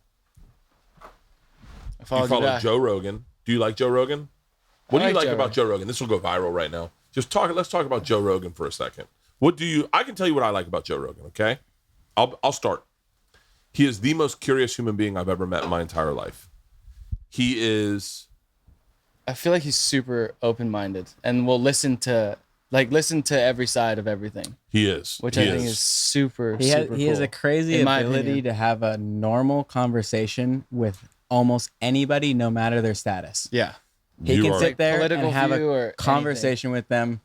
followed you follow back. Joe Rogan. Do you like Joe Rogan? What do you like like Joe about Rogan. Joe Rogan? This will go viral right now. Let's talk about Joe Rogan for a second. I can tell you what I like about Joe Rogan, okay? I'll start. He is the most curious human being I've ever met in my entire life. He is I feel like he's super open-minded and will listen to every side of everything, He is. which He I think is super, He super has cool, a crazy in my ability opinion. to have a normal conversation with almost anybody, no matter their status. Yeah. He You can are- sit there Political and have view or a conversation with them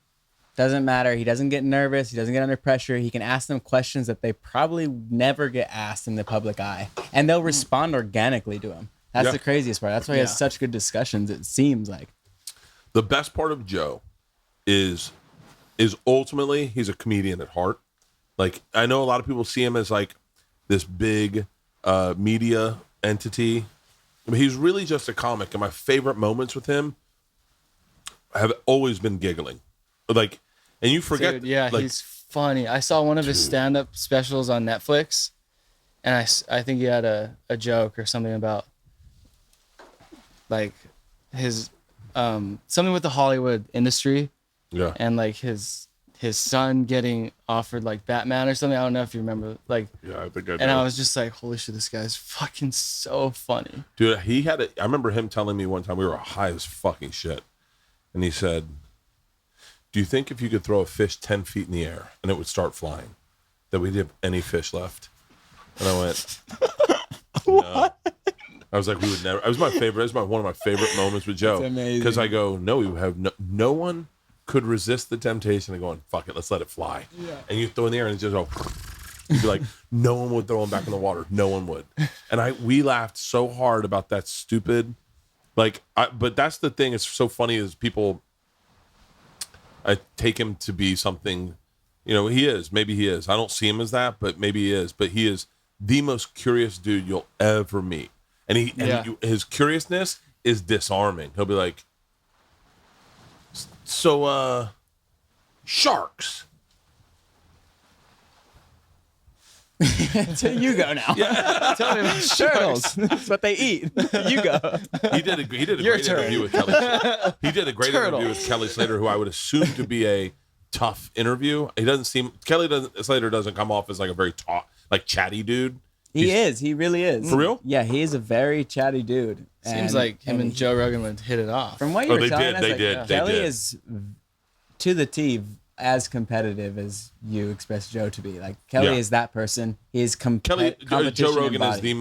Doesn't matter. He doesn't get nervous. He doesn't get under pressure. He can ask them questions that they probably never get asked in the public eye. And they'll respond organically to him. That's the craziest part. That's why he has such good discussions, it seems like. The best part of Joe is ultimately he's a comedian at heart. Like, I know a lot of people see him as like this big media entity. But he's really just a comic. And my favorite moments with him have always been giggling. Like, and you forget. Dude, yeah, like, he's funny. I saw one of his stand-up specials on Netflix, and I think he had a joke or something about like his something with the Hollywood industry. Yeah. And like his son getting offered like Batman or something. I don't know if you remember. Like, yeah, I think I do. And I was just like, holy shit, this guy's fucking so funny. Dude, I remember him telling me one time we were high as fucking shit. And he said, do you think if you could throw a fish 10 feet in the air and it would start flying, that we'd have any fish left? And I went, no. I was like, we would never. It was my favorite. It was one of my favorite moments with Joe. That's amazing. Because I go, no, we would have no one could resist the temptation of going, fuck it, let's let it fly. Yeah. And you throw in the air and it just go, you'd be like, no one would throw him back in the water. No one would. And we laughed so hard about that stupid, but that's the thing. It's so funny is people, I take him to be something, maybe he is. I don't see him as that, but maybe he is. But he is the most curious dude you'll ever meet. And his curiousness is disarming. He'll be like, so, sharks. So you go now. Yeah. Tell me about turtles. That's what they eat. You go. He did a great interview with Kelly. He did a great interview with Kelly Slater, who I would assume to be a tough interview. Slater doesn't come off as like a very chatty dude. He is. He really is. For real? Yeah, he is a very chatty dude. Seems like him and Joe Rogan would hit it off. From what you were telling us, Kelly did. is to the T as competitive as you express Joe to be. Like Kelly is that person. He is competition. Joe Rogan is the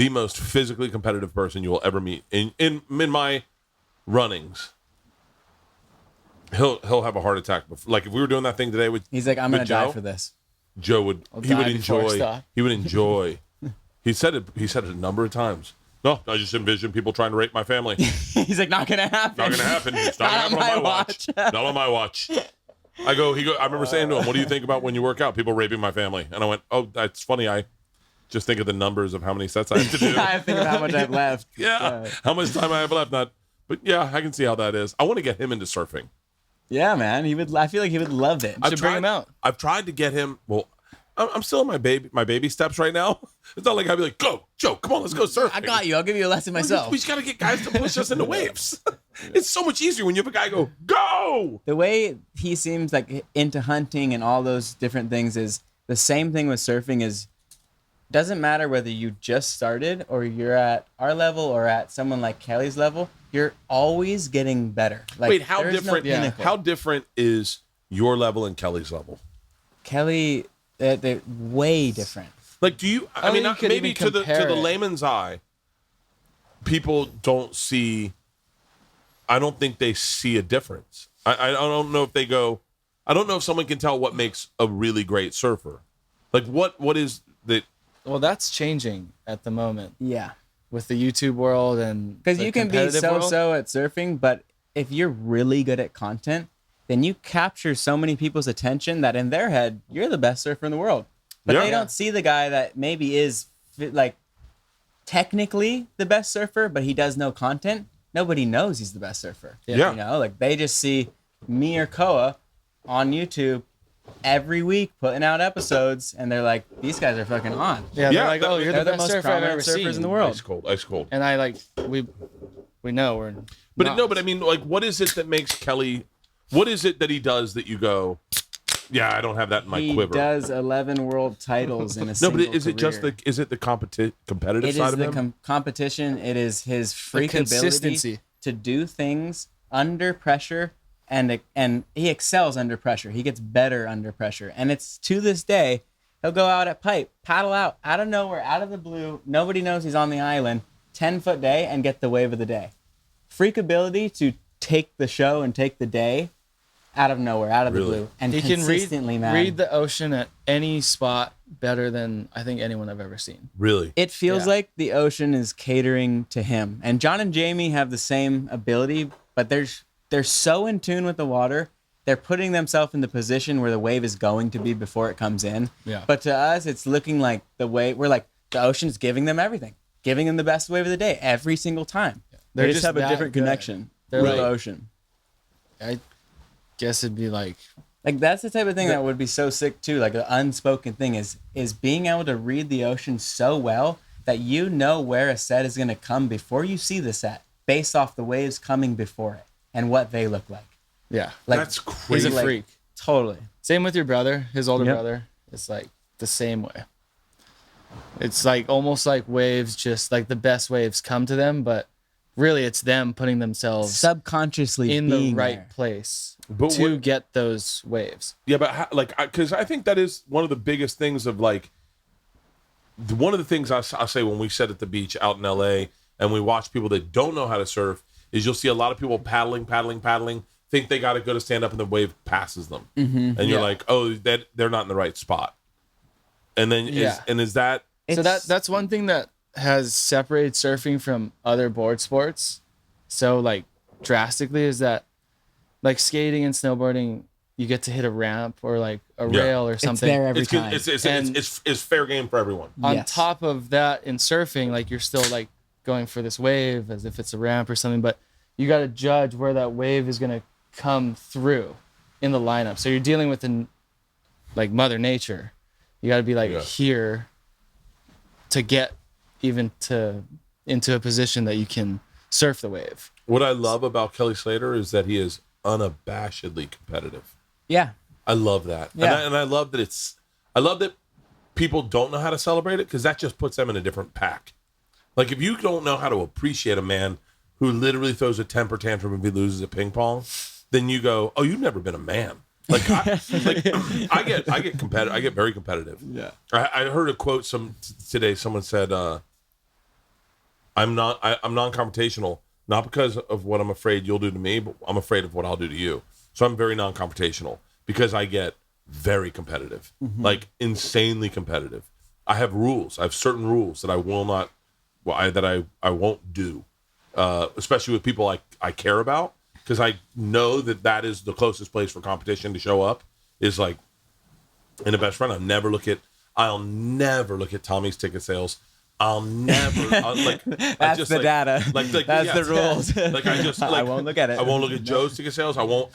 most physically competitive person you will ever meet. In my runnings, he'll have a heart attack. Like if we were doing that thing today he's like, I'm gonna die for this. Joe would enjoy. He said it a number of times. No, I just envision people trying to rape my family. He's like, not gonna happen. Not gonna happen. It's not gonna happen on my watch. Not on my watch. I remember saying to him, what do you think about when you work out? People raping my family. And I went, oh, that's funny. I just think of the numbers of how many sets I have to do. I think of how much I have left. Yeah. How much time I have left. But yeah, I can see how that is. I want to get him into surfing. Yeah, man. I feel like he would love it. Should bring him out. I've tried to get him. Well, I'm still in my baby steps right now. It's not like I'd be like, go, Joe, come on, let's go surfing. I got you. I'll give you a lesson myself. We just got to get guys to push us into waves. It's so much easier when you have a guy go. The way he seems like into hunting and all those different things is the same thing with surfing is doesn't matter whether you just started or you're at our level or at someone like Kelly's level, you're always getting better. Like, wait, how different? No how different is your level and Kelly's level? Kelly, they're way different. Like, do you? I mean, maybe to the layman's eye, people don't see. I don't think they see a difference. I don't know if they go. I don't know if someone can tell what makes a really great surfer. Like, what is the? Well, that's changing at the moment. Yeah. With the YouTube world and because you can be so at surfing, but if you're really good at content, then you capture so many people's attention that in their head you're the best surfer in the world. But they don't see the guy that maybe is like technically the best surfer, but he does no content. Nobody knows he's the best surfer. Yeah. You know, like they just see me or Koa on YouTube every week putting out episodes, and they're like, these guys are fucking on. Yeah, they're like, oh, you're the best surfer I've ever seen. Surfers in the world. Ice cold. And I like we know we're. But I mean, like, what is it that makes Kelly? What is it that he does that you go? Yeah, I don't have that in my quiver. He does 11 world titles in a single No, but is it just the competitive side of him? It is the competition. It is his freak ability to do things under pressure, and he excels under pressure. He gets better under pressure, and it's to this day. He'll go out at pipe, paddle out of nowhere, out of the blue. Nobody knows he's on the island. 10-foot day and get the wave of the day. Freak ability to take the show and take the day. out of nowhere, out of the Really? blue, and You can consistently, man. read the ocean at any spot better than I think anyone I've ever seen. Really? It feels Yeah. like the ocean is catering to him. And John and Jamie have the same ability, but they're so in tune with the water. They're putting themselves in the position where the wave is going to be before it comes in. Yeah. But to us, it's looking like we're like the ocean's giving them everything, giving them the best wave of the day every single time. They're They just just have a that different good. connection They're with like- the ocean. I guess it'd be like Like that's the type of thing that would be so sick too. Like the unspoken thing is being able to read the ocean so well that you know where a set is going to come before you see the set, based off the waves coming before it and what they look like. yeah. Like That's He's crazy. a freak. totally. Same with your brother, his older Yep. brother. It's like the same way. It's like almost like waves, just like the best waves come to them, but really it's them putting themselves Subconsciously in the being right there. place But to what- get those waves. Yeah, but because I think that is one of the biggest things of like, one of the things I say when we sit at the beach out in LA and we watch people that don't know how to surf is you'll see a lot of people paddling, think they got to go to stand up and the wave passes them. And you're Yeah. like, oh, that they're not in the right spot. And then Yeah. is that, So It's- that's one thing that has separated surfing from other board sports so like drastically is that like skating and snowboarding you get to hit a ramp or like a Yeah. rail or It's something. there every it's, time. And- it's fair game for everyone. On Yes. top of that, in surfing, like you're still like going for this wave as if it's a ramp or something, but you got to judge where that wave is going to come through in the lineup. So you're dealing with like Mother Nature. You got to be like Yeah. here to get even into a position that you can surf the wave. What I love about Kelly Slater is that he is unabashedly competitive. Yeah. I love that. Yeah. And I love that I love that people don't know how to celebrate it because that just puts them in a different pack. Like if you don't know how to appreciate a man who literally throws a temper tantrum if he loses at ping pong, then you go, oh, you've never been a man. Like I get competitive. I get very competitive. Yeah. I heard a quote today. Someone said, I'm non-confrontational, not because of what I'm afraid you'll do to me, but I'm afraid of what I'll do to you. So I'm very non-confrontational because I get very competitive, like insanely competitive. I have rules. I have certain rules that I will not, I won't do, especially with people I care about, because I know that is the closest place for competition to show up is like in a best friend. I'll never look at Tommy's ticket sales. I'll never That's the data. That's the rules. Like I just I won't look at it. I won't look at Joe's ticket sales. I won't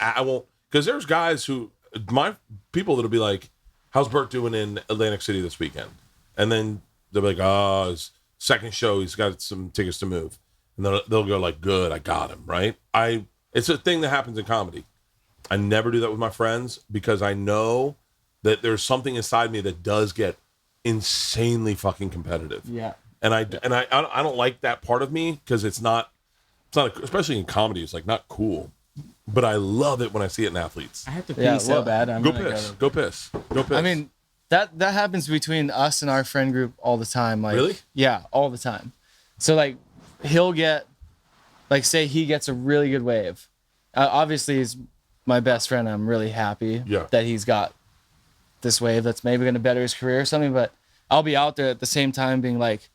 because there's guys who my people that'll be like, how's Bert doing in Atlantic City this weekend? And then they'll be like, oh, his second show, he's got some tickets to move. And they'll go like, good, I got him, right? It's a thing that happens in comedy. I never do that with my friends because I know that there's something inside me that does get insanely fucking competitive. Yeah. And I don't like that part of me because it's not especially in comedy, it's like not cool. But I love it when I see it in athletes. I have to pee Yeah, so well, bad. I'm Go gonna piss. go. Go piss. Go piss. I mean, that happens between us and our friend group all the time. Like, Really? Yeah, all the time. So like, he'll get, like, say he gets a really good wave. Obviously, he's my best friend. I'm really happy that he's got this wave that's maybe going to better his career or something. But I'll be out there at the same time being like,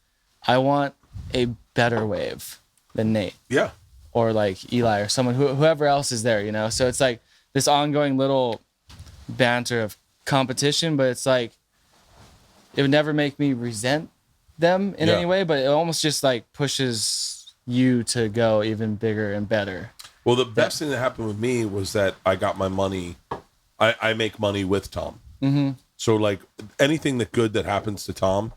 I want a better wave than Nate. Yeah. Or like Eli or someone, whoever else is there, you know? So it's like this ongoing little banter of competition, but it's like, it would never make me resent them in any way, but it almost just like pushes you to go even bigger and better. Well, the best thing that happened with me was that I got my money. I make money with Tom. Mm-hmm. So like anything that happens to Tom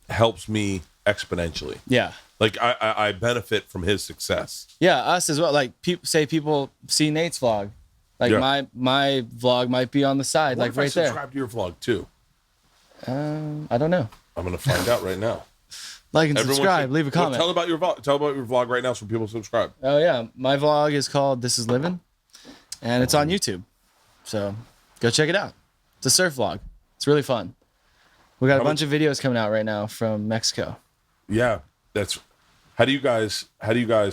helps me exponentially. Yeah. Like I benefit from his success. Yeah, us as well. Like people see Nate's vlog. Like my vlog might be on the side, What like if I right there. subscribe to your vlog too? I don't know. I'm gonna find out right now. Like and Everyone subscribe, should- leave a Well, comment. tell about your vlog. Tell about your vlog right now so people subscribe. Oh yeah, my vlog is called This Is Living, and it's on YouTube. So go check it out. It's a surf vlog. It's really fun. We got a bunch of videos coming out right now from Mexico. Yeah, that's. How do you guys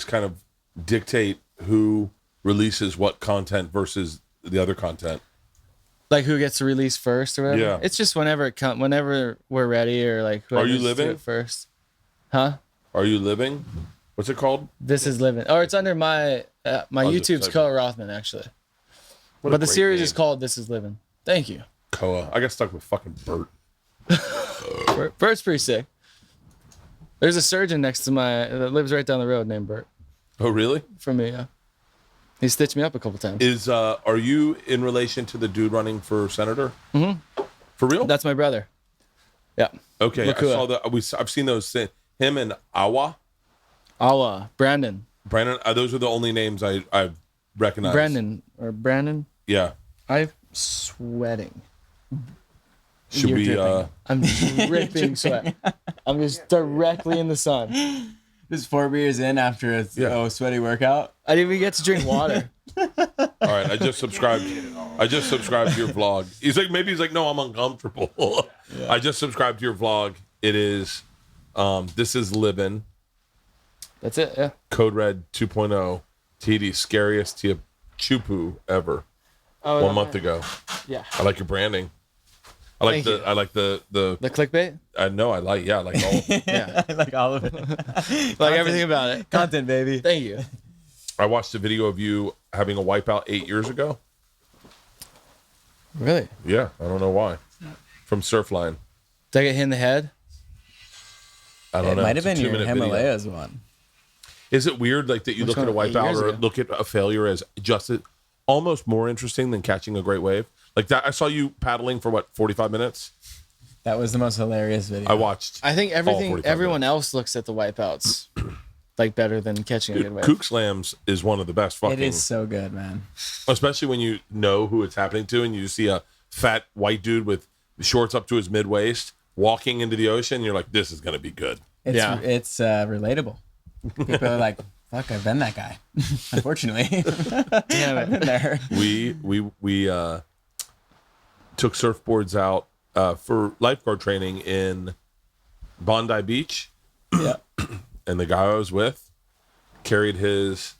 kind of dictate who releases what content versus the other content? Like who gets to release first or whatever? Yeah. It's just whenever we're ready or like Are you whoever's living? do it first. Huh? Are you living? What's it called? This is living. Or it's under my YouTube's type Koa Rothman actually. What a But the great series name. is called This Is Living. Thank you. Koa. I got stuck with fucking Bert. Bert's pretty sick. There's a surgeon next to that lives right down the road named Bert. Oh, really? For me, yeah. He stitched me up a couple times. Are you in relation to the dude running for senator? Mm-hmm. For real? That's my brother. Yeah. Okay, Makua. I saw I've seen those. Him and Awa. Brandon. Brandon. Those are the only names I recognize. Brandon. Yeah. I'm sweating. Should You're we? dripping. I'm dripping sweat. I'm just directly in the sun. Just 4 beers in after a sweaty workout. I didn't even get to drink water. All right, I just subscribed to your vlog. He's like, no, I'm uncomfortable. I just subscribed to your vlog. It is, This Is Living. That's it. Yeah. Code Red 2.0. TD scariest chupu ever. Oh, 1 month ago. Yeah. I like your branding. I like the The clickbait. I know I like all. Yeah. I like all of it. Like everything about it. Content, baby. Thank you. I watched a video of you having a wipeout 8 years ago. Really? Yeah, I don't know why. From Surfline. Did I get hit in the head? I don't know. Might have It's a been your 2-minute video. Himalayas one. Is it weird like that you Which look at a one? 8 wipeout years or ago? look at a failure as almost more interesting than catching a great wave? Like that, I saw you paddling for 45 minutes? That was the most hilarious video. I watched. I think all 45 everyone minutes. else looks at the wipeouts like better than catching a good wave. Kook slams is one of the best fucking. It is so good, man. Especially when you know who it's happening to and you see a fat white dude with shorts up to his mid waist walking into the ocean. You're like, this is gonna be good. It's relatable. People are like, fuck, I've been that guy. Unfortunately. Damn I've been it. there. We took surfboards out for lifeguard training in Bondi Beach. Yeah. And the guy I was with carried his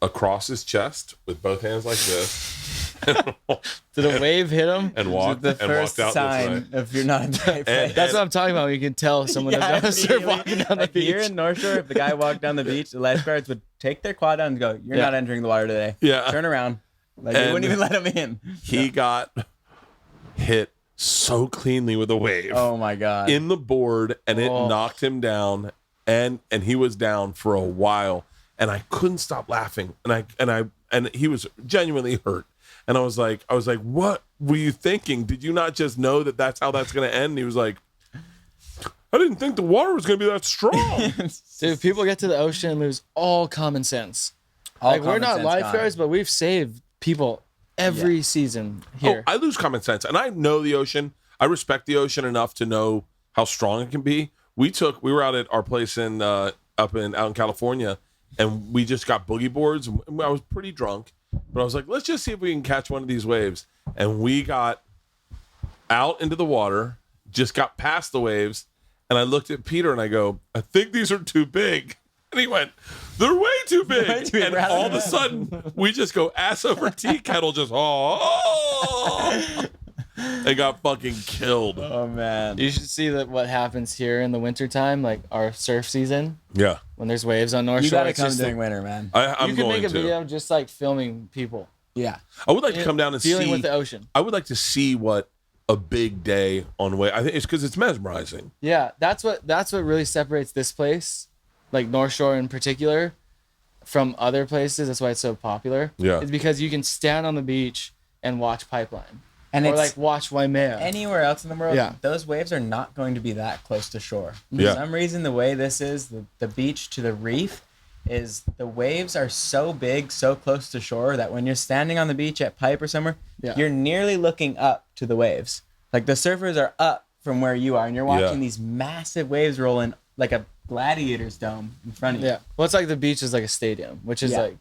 across his chest with both hands like this. Did a wave hit him? And walked The and first walked out sign this way. if you're not in the right place. That's what I'm talking about. You can tell someone Yeah, doesn't surf immediately. walking down the Like, here beach. in North Shore, if the guy walked down the beach, the lifeguards would take their quad down and go, "You're Yeah. not entering the water today. Yeah. Turn around." Like they And- wouldn't even let him in. He got hit so cleanly with a wave Oh my god. in the board, and it Oh. knocked him down, and he was down for a while, and I couldn't stop laughing, and he was genuinely hurt, and I was like, what were you thinking? Did you not just know that that's how that's going to end? And he was like, I didn't think the water was going to be that strong. Dude, people get to the ocean and lose all common sense. All Like, we're common not sense lifeguards, gone. but we've saved people every season here. Oh, I lose common sense, and I know the ocean. I respect the ocean enough to know how strong it can be. We were out at our place out in California, and we just got boogie boards. I was pretty drunk, but I was like, let's just see if we can catch one of these waves. And we got out into the water, just got past the waves, and I looked at Peter and I go, I think these are too big. And he went, they're way too big. Way too big. And all of a sudden, we just go ass over tea kettle, just they got fucking killed. Oh man. You should see what happens here in the wintertime, like our surf season, Yeah, when there's waves on North You Shore. gotta It's come just during winter, man. I'm you could going make a to. video just like filming people. Yeah. I would like to come down and dealing see. with the ocean. I would like to see what a big day on wave. I think it's because it's mesmerizing. Yeah, that's what really separates this place, like North Shore in particular, from other places. That's why it's so popular. Yeah. It's because you can stand on the beach and watch Pipeline. And Or it's like watch Waimea. anywhere else in the world, Yeah. those waves are not going to be that close to shore. For Yeah. some reason, the way this is, the beach to the reef, is the waves are so big, so close to shore that when you're standing on the beach at Pipe or somewhere, Yeah. you're nearly looking up to the waves. Like the surfers are up from where you are, and you're watching Yeah. these massive waves roll in like a gladiator's dome in front of you. Yeah. Well, it's like the beach is like a stadium, which is Yeah. like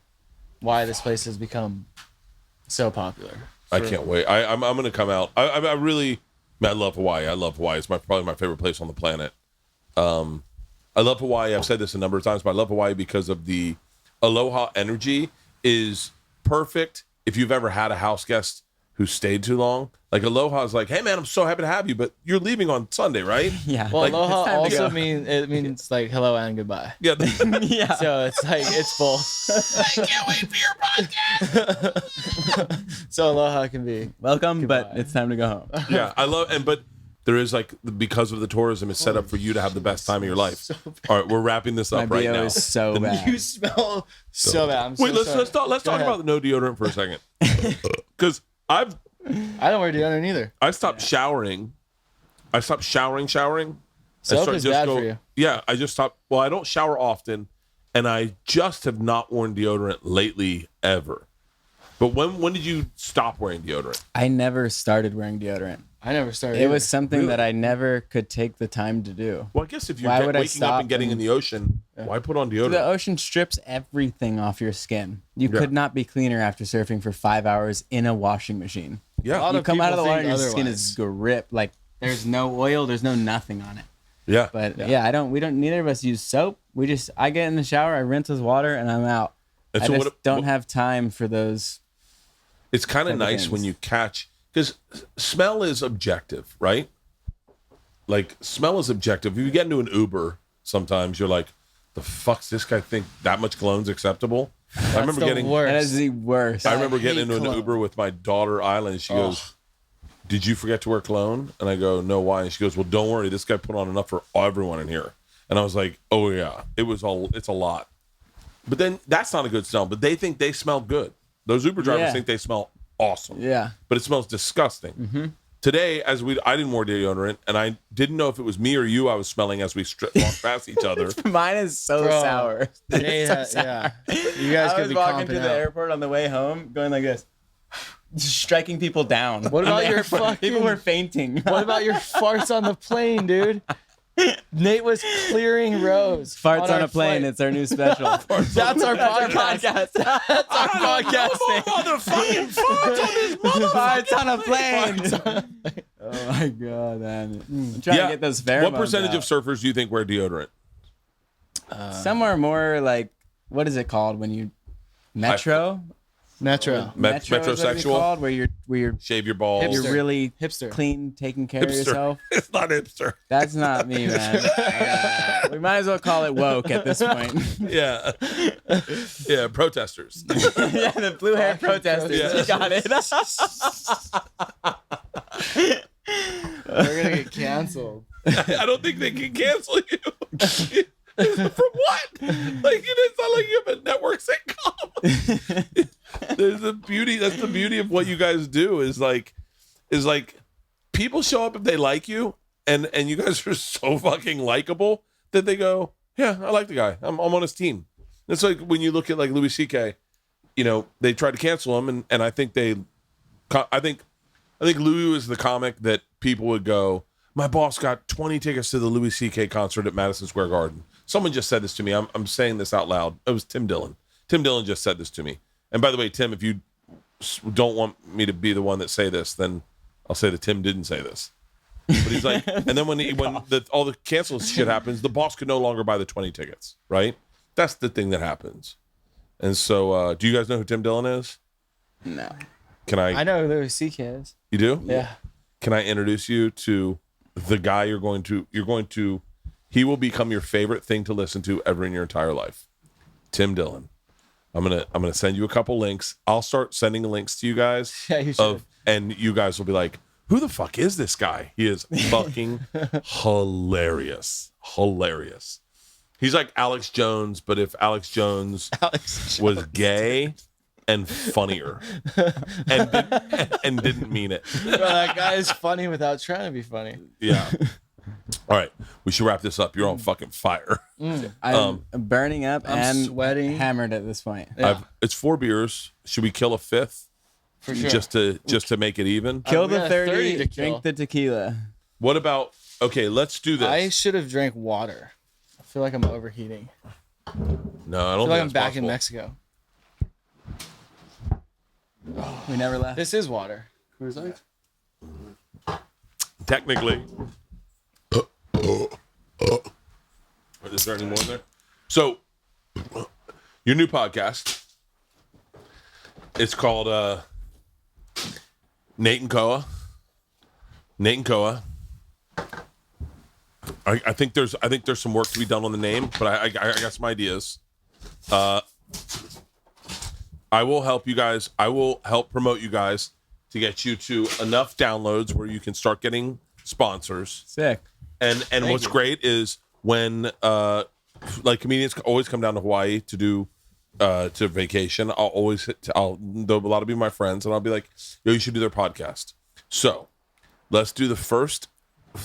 why this place has become so popular. I can't wait. I'm going to come out. I really, I love Hawaii. I love Hawaii. It's probably my favorite place on the planet. I love Hawaii. I've said this a number of times, but I love Hawaii because of the Aloha energy is perfect. if you've ever had a house guest who stayed too long, like Aloha is like, hey man, I'm so happy to have you, but you're leaving on Sunday, right? Yeah. Well, Like, aloha it's time to also go. means like hello and goodbye. Yeah. Yeah. So it's like it's both. I can't wait for your podcast. So aloha can be Welcome, but Goodbye. it's time to go home. Yeah, I love but there is like because of the tourism, it's set up for you to have the best time of your life. All right, we're wrapping this My up right BO now. is so The- bad. You smell so bad. I'm so Wait, let's sorry. let's Go talk ahead. about the no deodorant for a second, because I don't wear deodorant either. I stopped showering. I stopped showering. and Soap started is just bad go- for you. Yeah, I just stopped. Well, I don't shower often, and I just have not worn deodorant lately ever. But when did you stop wearing deodorant? I never started wearing deodorant. I never started. It was something that I never could take the time to do. Well, I guess if you're Why would I waking up stop and getting in and- the ocean, why put on The deodorant? ocean strips everything off your skin. You Yeah. could not be cleaner after surfing for 5 hours in a washing machine. Yeah, lot You of come out of people the water and think your skin otherwise. is gripped. Like there's no oil, there's no nothing on it. yeah. But neither of us use soap. I get in the shower, I rinse with water, and I'm out. And I so just don't have time for those. It's kind of type of nice when things. you catch, because smell is objective, right? Like smell is objective. If you get into an Uber, sometimes you're like, "The fuck's this guy think that much cologne's acceptable?" I remember the getting, worst. That is the worst. I remember getting hate into an cologne. Uber with my daughter Isla, and she goes, "Did you forget to wear cologne?" And I go, "No, why?" And she goes, "Well, don't worry, this guy put on enough for everyone in here." And I was like, "Oh yeah, it's a lot." But then that's not a good smell. But they think they smell good. Those Uber drivers Yeah. think they smell awesome. Yeah. But it smells disgusting. Today, I didn't wear deodorant, and I didn't know if it was me or you I was smelling as we walked past each other. Mine is so Bro. sour. Yeah. You guys I could was be walking to comping the out. airport on the way home, going like this, just striking people down. What about your People fucking- were fainting. What about your farts on the plane, dude? Nate was clearing rows. Farts on our a plane? flight. It's our new special. That's our podcast. That's our podcast name. Motherfucking farts on this Farts on a plane. Oh my god, man! I'm trying to get those pheromones What percentage of out. surfers do you think wear deodorant? Some are more like, what is it called when you metro? Metro. Metro is what it's metrosexual? called, where you're Shave your balls. Hipster. you're really Hipster. clean, taking care of Hipster. yourself. It's not hipster. That's not me, man. We might as well call it woke at this point. Yeah. Yeah, protesters. Yeah, the blue hair protesters. Yeah. You got it. We're gonna get canceled. I don't think they can cancel you. From what? Like, it's not like you have a network sitcom. There's the beauty. That's the beauty of what you guys do. Is like people show up if they like you, and you guys are so fucking likable that they go, yeah, I like the guy. I'm on his team. It's like when you look at like Louis C.K. You know, they tried to cancel him, and I think I think Louis was the comic that people would go, my boss got 20 tickets to the Louis C.K. concert at Madison Square Garden. Someone just said this to me. I'm saying this out loud. It was Tim Dillon. Tim Dillon just said this to me. And by the way, Tim, if you don't want me to be the one that say this, then I'll say that Tim didn't say this. But he's like, and then when all the cancel shit happens, the boss could no longer buy the 20 tickets, right? That's the thing that happens. And so, do you guys know who Tim Dillon is? No. Can I know who Louis C.K. is. You do? Yeah. Can I introduce you to the guy he will become your favorite thing to listen to ever in your entire life. Tim Dillon. I'm gonna send you a couple links. I'll start sending links to you guys. Yeah, you should. And you guys will be like, who the fuck is this guy? He is fucking hilarious. Hilarious. He's like Alex Jones, but if Alex Jones was gay and funnier and didn't mean it. Bro, that guy is funny without trying to be funny. Yeah. All right. We should wrap this up. You're on fucking fire. I'm burning up I'm and sweating. hammered at this point. Yeah. It's 4 beers. Should we kill a fifth? For sure. Just to make it even? Kill we the got 30, 30 to kill. drink the tequila. What about, okay, let's do this. I should have drank water. I feel like I'm overheating. No, I I don't feel like think I'm that's back in possible. Mexico. We never left. This is water. Technically. Is there any more in there? So, your new podcast. It's called Nathan Koa. Nathan Koa. I think there's some work to be done on the name, but I got some ideas. I will help you guys. I will help promote you guys to get you to enough downloads where you can start getting sponsors. Sick. And what's great is when like comedians always come down to Hawaii to do to vacation. There'll a lot of be my friends, and I'll be like, yo, you should do their podcast. So let's do the first.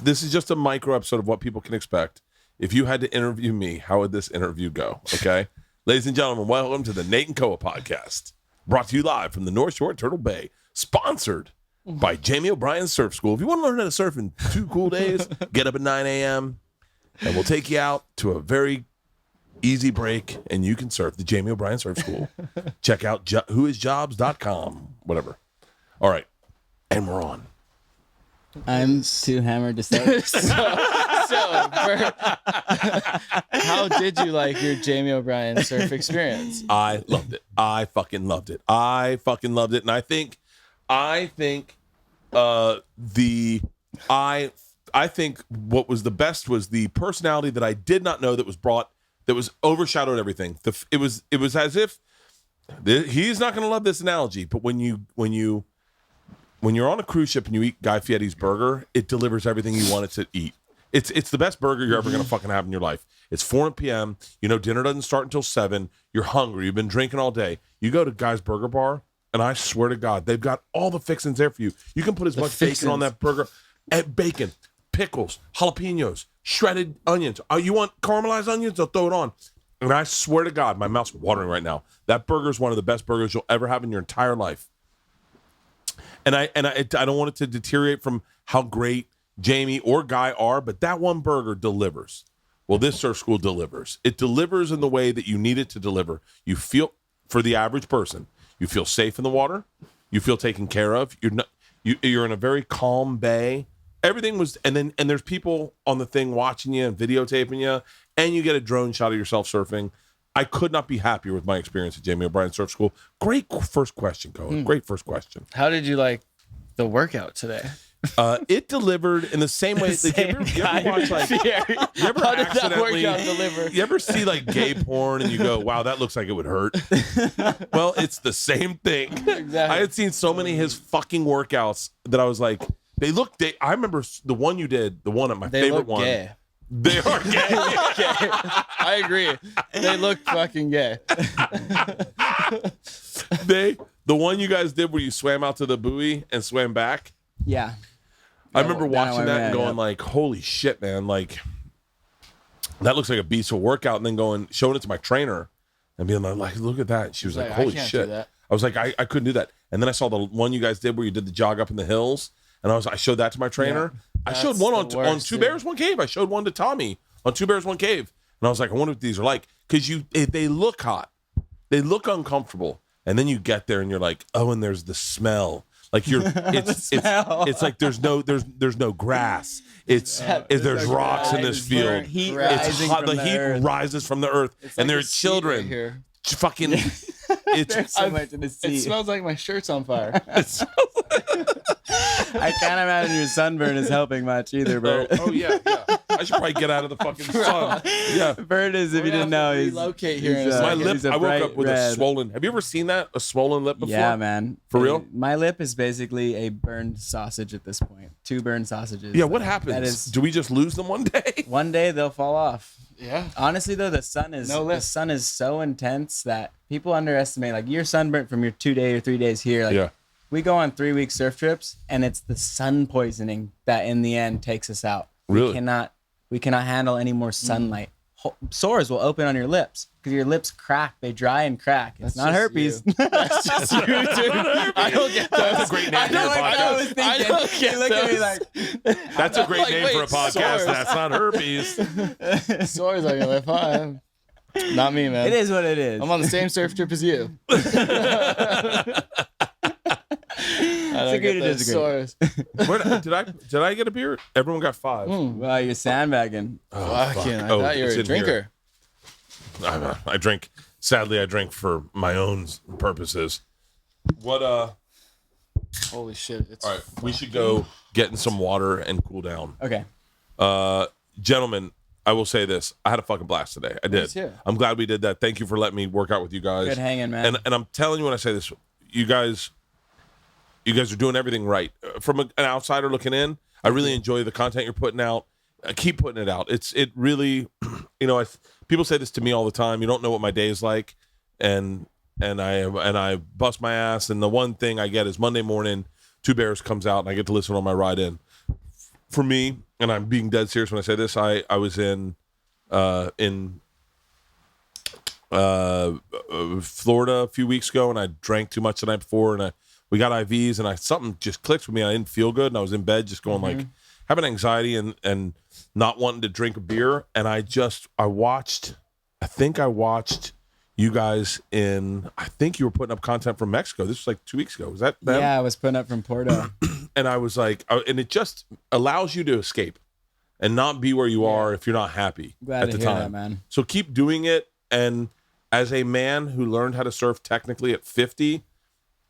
This is just a micro episode of what people can expect. If you had to interview me, how would this interview go? Okay. Ladies and gentlemen, welcome to the Nathan Koa podcast, brought to you live from the North Shore, Turtle Bay, sponsored by Jamie O'Brien's Surf School. If you want to learn how to surf in 2 cool days, get up at 9 a.m. and we'll take you out to a very easy break, and you can surf the Jamie O'Brien Surf School. Check out whoisjobs.com, whatever. All right, and we're on. I'm too hammered to start. So Bert, how did you like your Jamie O'Brien surf experience? I loved it. I fucking loved it. And I think what was the best was the personality that I did not know that was brought, that was overshadowed everything. It was as if he's not going to love this analogy, but when you're on a cruise ship and you eat Guy Fieri's burger, it delivers everything you want it to eat. It's the best burger you're ever going to fucking have in your life. It's 4 p.m. You know, dinner doesn't start until 7. You're hungry. You've been drinking all day. You go to Guy's Burger Bar, and I swear to God, they've got all the fixings there for you. You can put as much bacon on that burger. Bacon, pickles, jalapenos, shredded onions. You want caramelized onions? They'll throw it on. And I swear to God, my mouth's watering right now. That burger is one of the best burgers you'll ever have in your entire life. And I don't want it to deteriorate from how great Jamie or Guy are, but that one burger delivers. Well, this surf school delivers. It delivers in the way that you need it to deliver. You feel, for the average person, you feel safe in the water. You feel taken care of. You're in a very calm bay. Everything was, and there's people on the thing watching you and videotaping you, and you get a drone shot of yourself surfing. I could not be happier with my experience at Jamie O'Brien Surf School. Great first question, Koa. Great first question. How did you like the workout today? It delivered in the same way. You ever watch, like, you ever How did that accidentally workout deliver? You ever see like gay porn and you go, wow, that looks like it would hurt? Well, it's the same thing. Exactly. I had seen so many of his fucking workouts that I was like, I remember the one you did, the one at my favorite one. Gay. They are gay. I agree. They look fucking gay. The one you guys did where you swam out to the buoy and swam back. Yeah. I remember watching that and going like, holy shit, man. Like, that looks like a beast of workout. And then showing it to my trainer and being like, look at that. And she was like, holy shit. I was like, I couldn't do that. And then I saw the one you guys did where you did the jog up in the hills. And I showed that to my trainer. Yeah, I showed one on Two Bears, One Cave. I showed one to Tommy on Two Bears, One Cave. And I was like, I wonder what these are like. Because they look hot. They look uncomfortable. And then you get there and you're like, oh, and there's the smell. Like it's like there's no grass. There's rocks in this field. It's hot. The heat rises from the earth, and there are children. Right, fucking. There's so much in the sea. It smells like my shirt's on fire. I can't imagine your sunburn is helping much either, Bert. Oh yeah. I should probably get out of the fucking sun. Yeah. Bert is, if you didn't know, he's relocate here. My lip. I woke up with a swollen. Have you ever seen that? A swollen lip before? Yeah, man. For real? My lip is basically a burned sausage at this point. 2 burned sausages. Yeah. What happens? Do we just lose them one day? One day they'll fall off. Yeah. Honestly, though, the sun is so intense that people underestimate. Like, you're sunburnt from your 2 day or 3 days here. Like, we go on 3-week surf trips, and it's the sun poisoning that in the end takes us out. Really? We cannot handle any more sunlight. Sores will open on your lips because your lips crack. They dry and crack. It's not herpes. That's just you, dude. I don't get that. That's a great name for a podcast. I don't get look at me like, that's a great name for a podcast. Sores. That's not herpes. Sores on your lip, huh? Not me, man. It is what it is. I'm on the same surf trip as you. I don't get those sores. Did I get a beer? Everyone got 5. Well, you're sandbagging. Oh, fucking! I thought you were a drinker. I drink. Sadly, I drink for my own purposes. What Holy shit! It's all right, we should go get in some water and cool down. Okay. Gentlemen, I will say this. I had a fucking blast today. I did. too. I'm glad we did that. Thank you for letting me work out with you guys. Good hanging, man. And I'm telling you when I say this, you guys are doing everything right. From an outsider looking in, I really enjoy the content you're putting out. Keep putting it out. It really, people say this to me all the time. You don't know what my day is like, and I bust my ass. And the one thing I get is Monday morning, Two Bears comes out, and I get to listen on my ride in. For me, and I'm being dead serious when I say this, I was in Florida a few weeks ago, and I drank too much the night before, and we got IVs, and something just clicked with me. I didn't feel good, and I was in bed just going like having anxiety and not wanting to drink a beer. And I watched you guys I think you were putting up content from Mexico. This was like 2 weeks ago. Was that them? Yeah, I was putting up from Porto. And I was like, and it just allows you to escape and not be where you are if you're not happy Glad at to the hear time. that, man. So keep doing it. And as a man who learned how to surf technically at 50,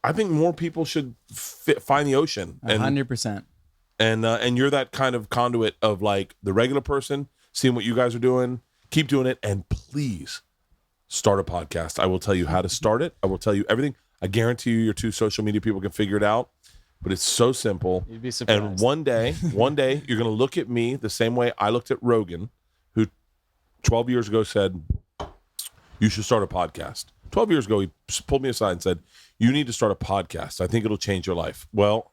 I think more people should find the ocean. 100%. And you're that kind of conduit of like the regular person, seeing what you guys are doing. Keep doing it. And please start a podcast. I will tell you how to start it. I will tell you everything. I guarantee you your two social media people can figure it out. But it's so simple. You'd be surprised. And one day, you're going to look at me the same way I looked at Rogan, who 12 years ago said, you should start a podcast. 12 years ago, he pulled me aside and said, you need to start a podcast. I think it'll change your life. Well,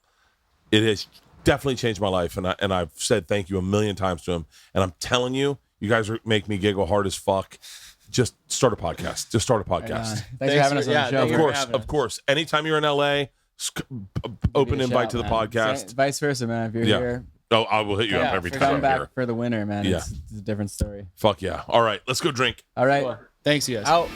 it has definitely changed my life. And I've said thank you a million times to him. And I'm telling you, you guys make me giggle hard as fuck. Just start a podcast. Just start a podcast. Thanks for having us on the show. Of course. Anytime you're in LA, open invite to the podcast. Vice versa, man. If you're here, oh, I will hit you up every time come I'm back here. for the winter, man. It's a different story. Fuck yeah. All right, let's go drink. All right. Cool. Thanks, you guys. Out.